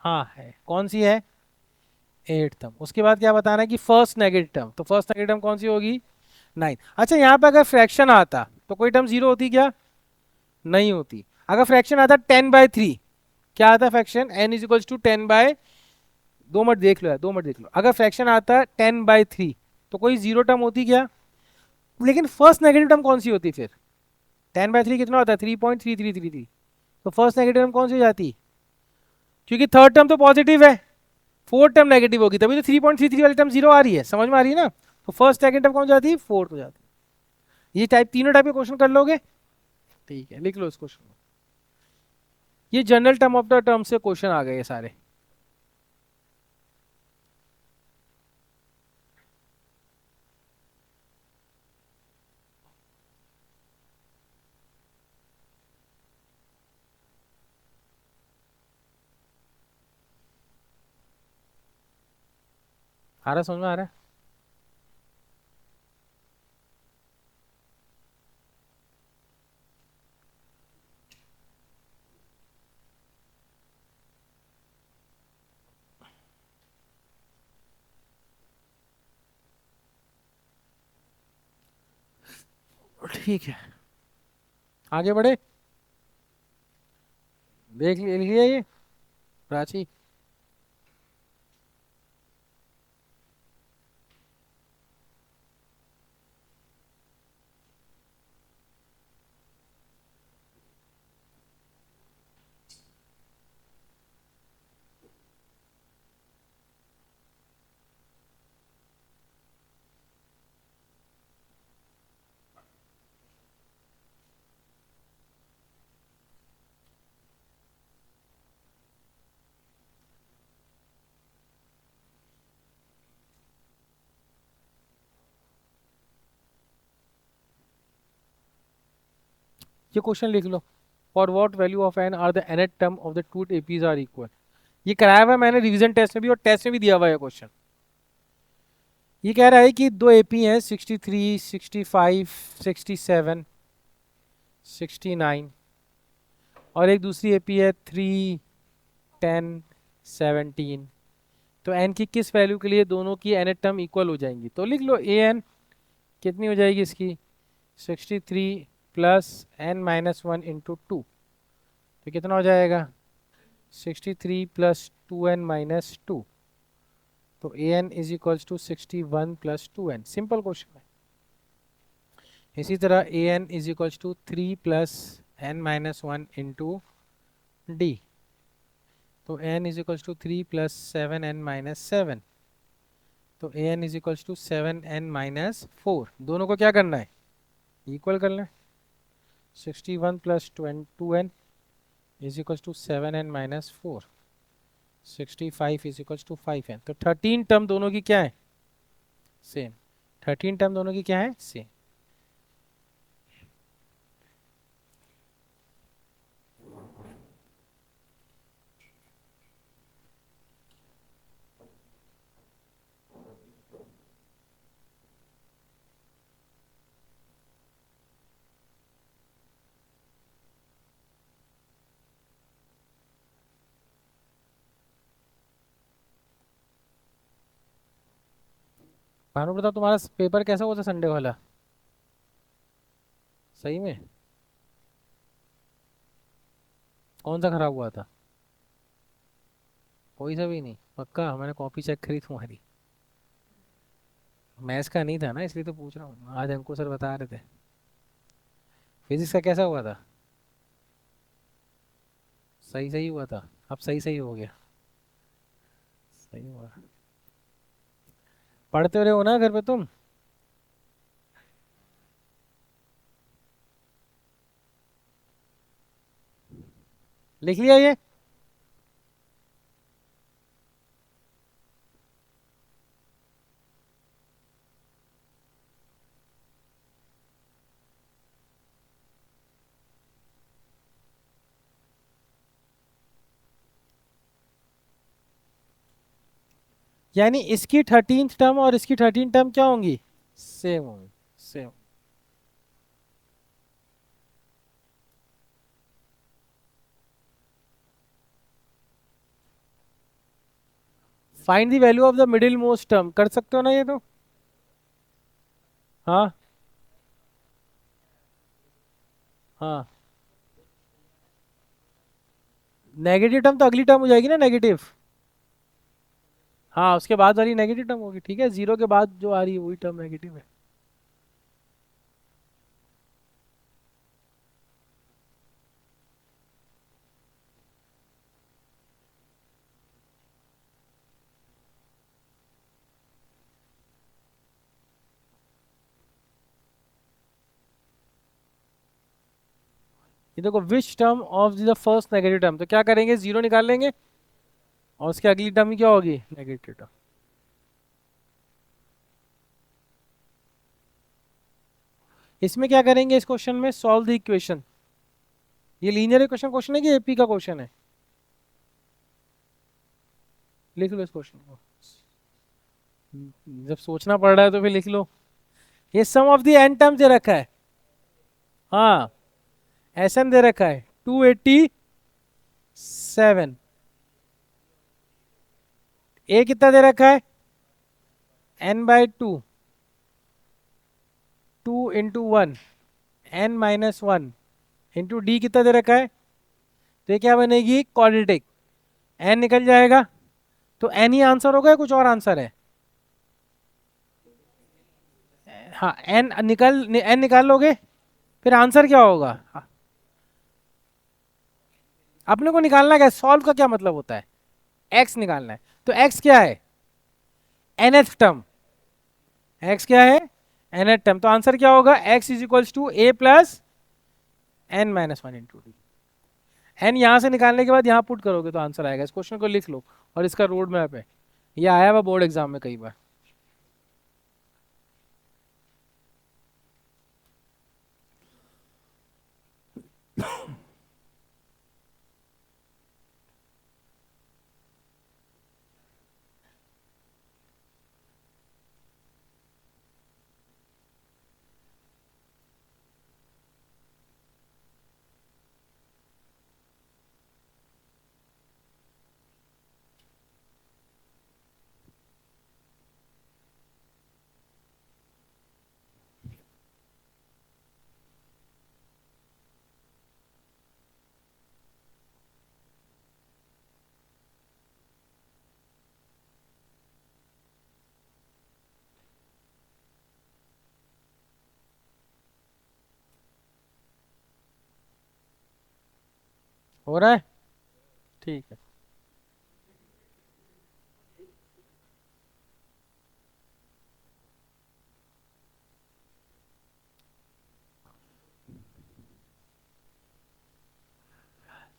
हाँ है. कौन सी है? 8 टर्म. उसके बाद क्या बताना है कि फर्स्ट नेगेटिव टर्म. तो फर्स्ट नेगेटिव टर्म कौन सी होगी? 9. अच्छा, यहाँ पे अगर फ्रैक्शन आता तो कोई टर्म 0 होती क्या? नहीं होती. अगर फ्रैक्शन आता 10/3, क्या आता fraction? n is equals to 10/, 2 minute देख लो यार, 2 मिनट देख लो. अगर फ्रैक्शन आता 10/3 तो कोई 0 टर्म होती क्या? लेकिन फर्स्ट नेगेटिव टर्म कौन सी होती फिर? 10/3 कितना होता है? 3.3333. तो फर्स्ट नेगेटिव टर्म कौन सी हो जाती? क्योंकि थर्ड टर्म तो पॉजिटिव है, फोर्थ टर्म नेगेटिव होगी, तभी तो 3.33 वाली टर्म 0 आ रही है. समझ में आ रही है ना? तो फर्स्ट सेकंड टर्म कौन हो जाती है? फोर्थ हो जाती है. ये टाइप तीनों टाइप के क्वेश्चन कर लोगे. ठीक है, लिख लो इस क्वेश्चन को. ये general term of the term से क्वेश्चन आ गए ये सारे। आ रहा, समझ में आ रहा है? ठीक है, आगे बढ़े। लिख लिया ये प्राची? ये क्वेश्चन लिख लो। For what value of n are the nth term of the two APs are equal. ये कराया हुआ है मैंने रिवीजन टेस्ट में भी, और टेस्ट में भी दिया हुआ है क्वेश्चन। ये कह रहा है कि दो एपी हैं 63, 65, 67, 69, और एक दूसरी एपी है 3, 10, 17। तो एन की किस वैल्यू के लिए दोनों की nth टर्म इक्वल हो जाएंगी? तो लिख लो ए एन कितनी हो जाएगी इसकी, 63 plus n minus one into two. तो कितना हो जाएगा, 63 plus two n minus two. तो a n is equals to 61 plus two n. Simple question है। इसी तरह a n is equals to 3 plus n minus one into d. तो n is equals to 3 plus 7n minus 7। तो a n is equals to 7n-4। दोनों को क्या करना है, इक्वल करना है। 61 plus 2n is equals to 7n-4। 65 is equals to 5n। तो 13 टर्म दोनों की क्या है, सेम। 13 टर्म दोनों की क्या है, सेम। भानु प्रताप, तुम्हारा पेपर कैसा हुआ था संडे वाला? सही में? कौन सा खराब हुआ था? कोई सा भी नहीं? पक्का? मैंने कॉपी चेक करी तुम्हारी। मैथ्स का नहीं था ना, इसलिए तो पूछ रहा हूँ। आज अंकुर सर बता रहे थे। फिजिक्स का कैसा हुआ था? सही सही हुआ था? अब सही सही हो गया? सही हुआ। पढ़ते रहे हो ना घर पे तुम? लिख लिया ये? यानी इसकी 13th टर्म और इसकी 13th टर्म क्या होंगी, सेम होंगी। Same. Find the value of the middle most term, कर सकते हो ना ये तो? हाँ हाँ। नेगेटिव टर्म तो अगली टर्म हो जाएगी ना, नेगेटिव। हाँ, उसके बाद वाली नेगेटिव टर्म होगी। ठीक है, जीरो के बाद जो आ रही है वही टर्म नेगेटिव है। ये देखो which term of the first negative term, तो क्या करेंगे, जीरो निकाल लेंगे और उसकी अगली टर्म क्या होगी, नेगेटिव टर्म। इसमें क्या करेंगे, इस क्वेश्चन में सॉल्व द इक्वेशन। ये लीनियर इक्वेशन क्वेश्चन है कि एपी का क्वेश्चन है, लिख लो इस क्वेश्चन को, जब सोचना पड़ रहा है तो फिर लिख लो। ये सम ऑफ द एन टर्म्स दे रखा है, हाँ एस एन दे रखा है 287, ए कितना दे रखा है n/2, 2 × 1 n-1 इंटू डी कितना दे रखा है, तो ये क्या बनेगी, क्वाड्रेटिक, n निकल जाएगा, तो n ही आंसर होगा या कुछ और आंसर है, हाँ n निकाल लोगे, फिर आंसर क्या होगा, अपने को निकालना क्या, सॉल्व का क्या मतलब होता है, x निकालना है, तो x क्या है, nth टर्म, x क्या है, nth टर्म, तो आंसर क्या होगा, x is equals to a plus n-1 into D. n यहां से निकालने के बाद यहां पुट करोगे तो आंसर आएगा, इस क्वेश्चन को लिख लो और इसका रोड मैप है, ये आया हुआ बोर्ड एग्जाम में कई बार। हो रहा है, ठीक है।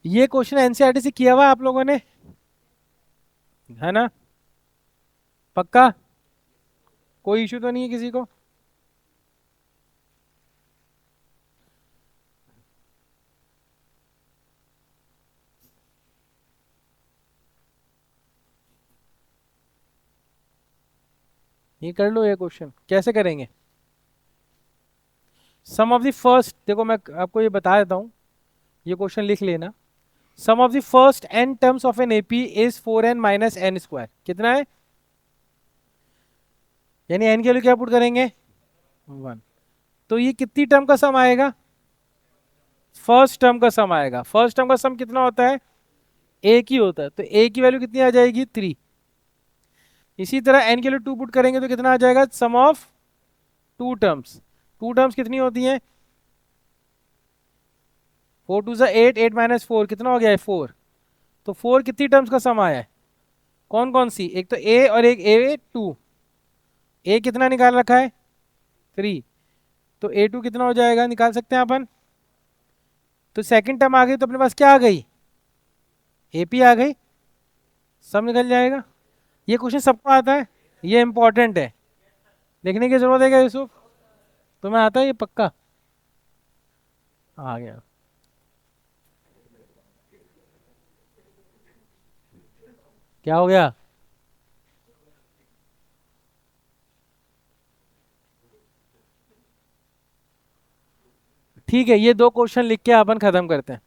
ये क्वेश्चन एनसीईआरटी से किया हुआ है आप लोगों ने, है ना, पक्का, कोई इशू तो नहीं है किसी को, ये कर लो, ये क्वेश्चन कैसे करेंगे, सम ऑफ द फर्स्ट, देखो मैं आपको ये बता देता हूँ, ये क्वेश्चन लिख लेना, sum of the first n terms of an AP is 4n-n², कितना है, यानी n के लिए क्या पुट करेंगे, 1, तो ये कितनी टर्म का सम आएगा, फर्स्ट टर्म का सम आएगा, फर्स्ट टर्म का सम कितना होता है, एक ही होता है, तो a की वैल्यू कितनी आ जाएगी, 3। इसी तरह n के लिए 2 पुट करेंगे तो कितना आ जाएगा, sum of two terms, two terms कितनी होती हैं, 4 2 8, 8 - 4 कितना हो गया है, 4, तो 4 कितनी टर्म्स का सम आया है, कौन कौन सी, एक तो a और एक a2, a कितना निकाल रखा है 3, तो a2 कितना हो जाएगा, निकाल सकते हैं अपन, तो सेकंड टर्म आ गई, तो अपने पास क्या आ गई, ap आ गई, सब निकल जाएगा। ये क्वेश्चन सबको आता है, ये इंपॉर्टेंट है, देखने की जरूरत है क्या यूसुफ, तुम्हें आता है ये पक्का, आ गया, क्या हो गया, ठीक है, ये दो क्वेश्चन लिख के अपन खत्म करते हैं।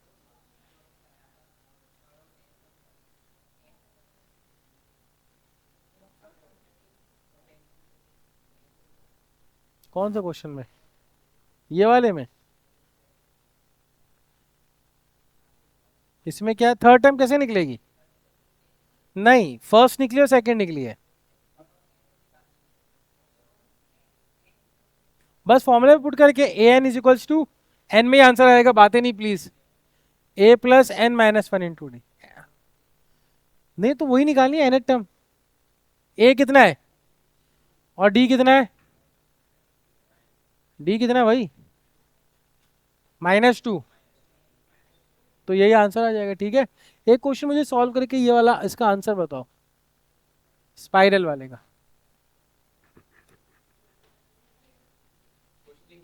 कौन से क्वेश्चन में, ये वाले में, इसमें क्या थर्ड टर्म कैसे निकलेगी, नहीं फर्स्ट निकली और सेकंड निकली है, बस फॉर्मूले में पुट करके an is equals to, n में ही आंसर आएगा, बातें नहीं please, a plus n-1 into D, नहीं तो वही निकालनी है nth टर्म, a कितना है और d कितना है, d कितना है भाई, -2, तो यही आंसर आ जाएगा। ठीक है, एक क्वेश्चन मुझे सॉल्व करके ये वाला इसका आंसर बताओ, स्पाइरल वाले का।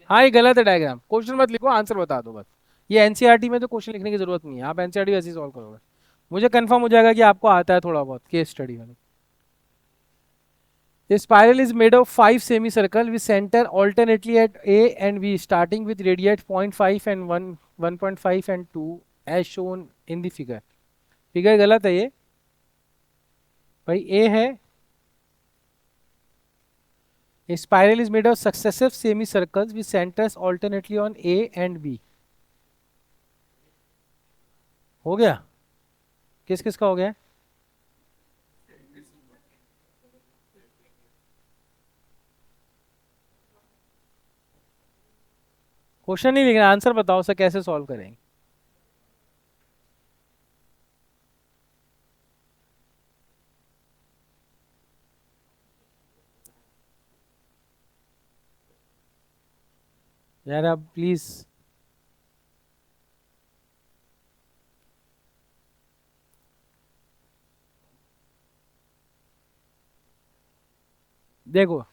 हाँ ये गलत है डायग्राम, क्वेश्चन मत लिखो, आंसर बता दो बस। ये एनसीईआरटी में तो क्वेश्चन लिखने की जरूरत नहीं है, आप एनसीईआरटी वैसे ही सॉल्व करोगे, मुझे कंफर्म हो जाएगा कि आपको आता है थोड़ा बहुत केस स्टडी में। A spiral is made of 5 semicircle with center alternately at A and B, starting with radii 0.5 and 1, 1.5 and 2 as shown in the figure. Figure गलत है ये भाई, A है। A spiral is made of successive semicircles with centers alternately on A and B. हो गया, किस किस का हो गया? क्वेश्चन नहीं लिखना, आंसर बताओ सर कैसे सॉल्व करेंगे। यार आप प्लीज, देखो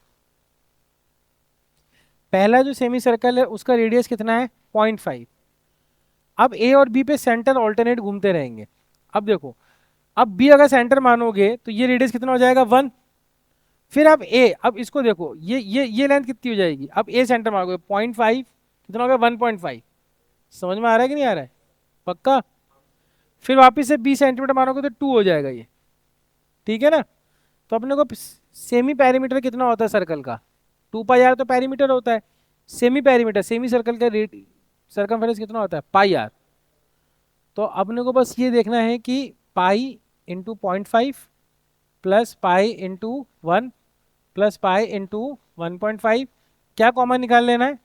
पहला जो सेमी सर्कल है उसका रेडियस कितना है? 0.5। अब ए और बी पे सेंटर ऑल्टरनेट घूमते रहेंगे। अब देखो, अब बी अगर सेंटर मानोगे तो ये रेडियस कितना हो जाएगा? 1। फिर अब ए, अब इसको देखो, ये लेंथ कितनी हो जाएगी? अब ए सेंटर मानोगे 0.5, कितना हो गया? 1.5। समझ में आ रहा है कि नहीं आ रहा है? पक्का? फिर वापिस से 20 सेंटीमीटर मारोगे तो 2 हो जाएगा ये। ठीक है ना? तो अपने को सेमी पेरीमीटर कितना होता है सर्कल का? 2 पाई आर तो पेरीमीटर होता है। सेमी पेरीमीटर, सेमी सर्कल का रेट सर्कमफेरेंस कितना होता है? पाई आर। तो अपने को बस ये देखना है कि pi into 0.5 plus pi into 1 plus pi into 1.5, क्या कॉमन निकाल लेना है?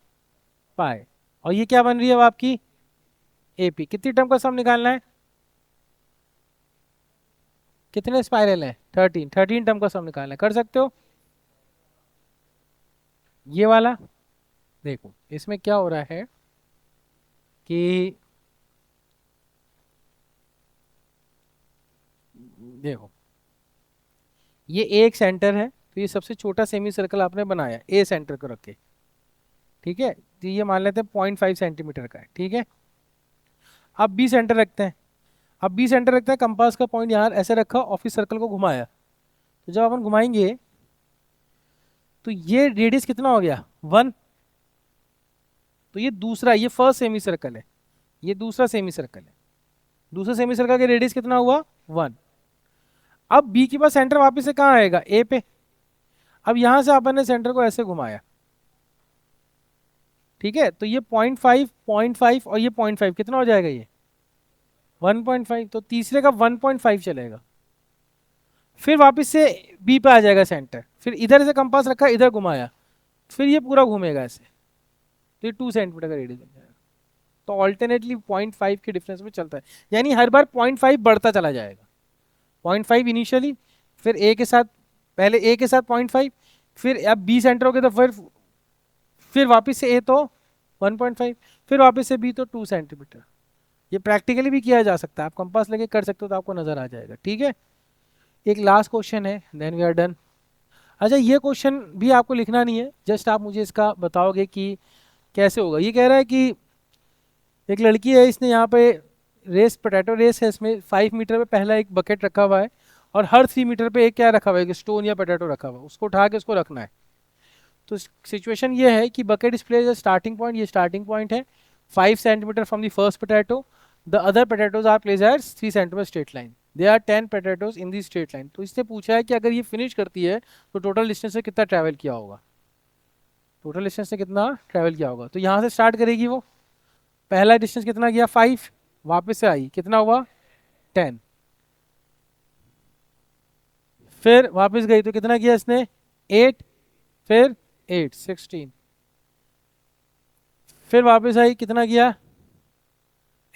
पाई। और ये क्या बन रही है अब आपकी? एपी। कितनी टर्म का सम निकालना है? कितने स्पाइरल है? 13। 13 टर्म का सम निकालना है, कर सकते हो। ये वाला देखो, इसमें क्या हो रहा है कि देखो ये एक सेंटर है, तो ये सबसे छोटा सेमी सर्कल आपने बनाया ए सेंटर को रख के। ठीक है, तो ये मान लेते हैं 0.5 सेंटीमीटर का है। ठीक है, अब बी सेंटर रखते हैं। अब बी सेंटर रखते हैं, कंपास का पॉइंट यहाँ ऐसे रखा, ऑफिस सर्कल को घुमाया। तो जब अपन घुमाएंगे तो ये रेडियस कितना हो गया? 1। तो ये दूसरा, ये फर्स्ट सेमी सर्कल है, ये दूसरा सेमी सर्कल है। दूसरे सेमी सर्कल का रेडियस कितना हुआ? 1। अब बी के पास सेंटर वापस से कहाँ आएगा? ए पे। अब यहां से अपन ने सेंटर को ऐसे घुमाया। ठीक है, तो ये 0.5, 0.5 और ये 0.5 कितना हो जाएगा? ये 1.5। तो तीसरे का 1.5 चलेगा। फिर वापस से बी पे आ जाएगा सेंटर, फिर इधर से कंपास रखा, इधर घुमाया, फिर ये पूरा घूमेगा ऐसे, तो ये 2 सेंटीमीटर का रेडियस बन जाएगा। तो ऑल्टरनेटली 0.5 के डिफरेंस में चलता है, यानी हर बार 0.5 बढ़ता चला जाएगा। 0.5 इनिशियली, फिर ए के साथ, पहले ए के साथ 0.5, फिर अब बी सेंटर हो गया तो फिर वापस से ए तो 1.5, फिर वापस से बी तो 2 सेंटीमीटर। ये प्रैक्टिकली भी किया जा सकता है, आप कंपास लेके कर सकते हो तो आपको नजर आ जाएगा। ठीक है, एक लास्ट क्वेश्चन है, देन वी आर डन। अच्छा ये क्वेश्चन भी आपको लिखना नहीं है, जस्ट आप मुझे इसका बताओगे कि कैसे होगा। ये कह रहा है कि एक लड़की है, इसने यहाँ पे रेस, पोटैटो रेस है, इसमें 5 मीटर पे पहला एक बकेट रखा हुआ है और हर 3 मीटर पे एक क्या रखा हुआ है? एक स्टोन या पोटैटो रखा हुआ है, उसको उठा के उसको रखना है। तो सिचुएशन ये है कि bucket is placed at starting point, ये स्टार्टिंग पॉइंट है 5 centimetre from the first potato, the other potatoes are placed at 3 centimetre straight line, they are 10 potatoes in the straight line. तो इसने पूछा है कि अगर ये फिनिश करती है तो टोटल डिस्टेंस से कितना ट्रैवल किया होगा? टोटल डिस्टेंस से कितना ट्रैवल किया होगा? तो यहाँ से स्टार्ट करेगी वो, पहला डिस्टेंस कितना गया? 5, वापस से आई, कितना हुआ? 10, फिर वापस गई तो कितना किया इसने? 8, फिर 8, 16, फिर वापस आई, कितना किया?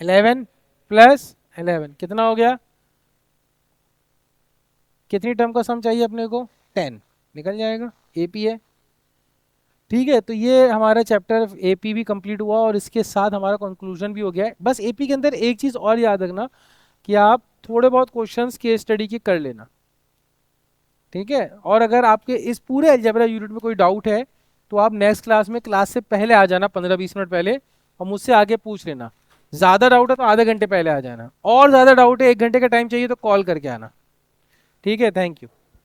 11 प्लस 11 कितना हो गया? कितनी टर्म का सम चाहिए अपने को? 10, निकल जाएगा, एपी है। ठीक है, तो ये हमारा चैप्टर एपी भी कंप्लीट हुआ और इसके साथ हमारा कंक्लूजन भी हो गया है। बस एपी के अंदर एक चीज़ और याद रखना कि आप थोड़े बहुत क्वेश्चंस केस स्टडी के कर लेना, ठीक है। और अगर आपके इस पूरे अलजेब्रा यूनिट में कोई डाउट है तो आप नेक्स्ट क्लास में क्लास से पहले आ जाना, 15-20 मिनट पहले, और मुझसे आगे पूछ लेना। ज़्यादा डाउट है तो आधे घंटे पहले आ जाना, और ज़्यादा डाउट है 1 घंटे का टाइम चाहिए तो कॉल करके आना, ठीक है। Thank you.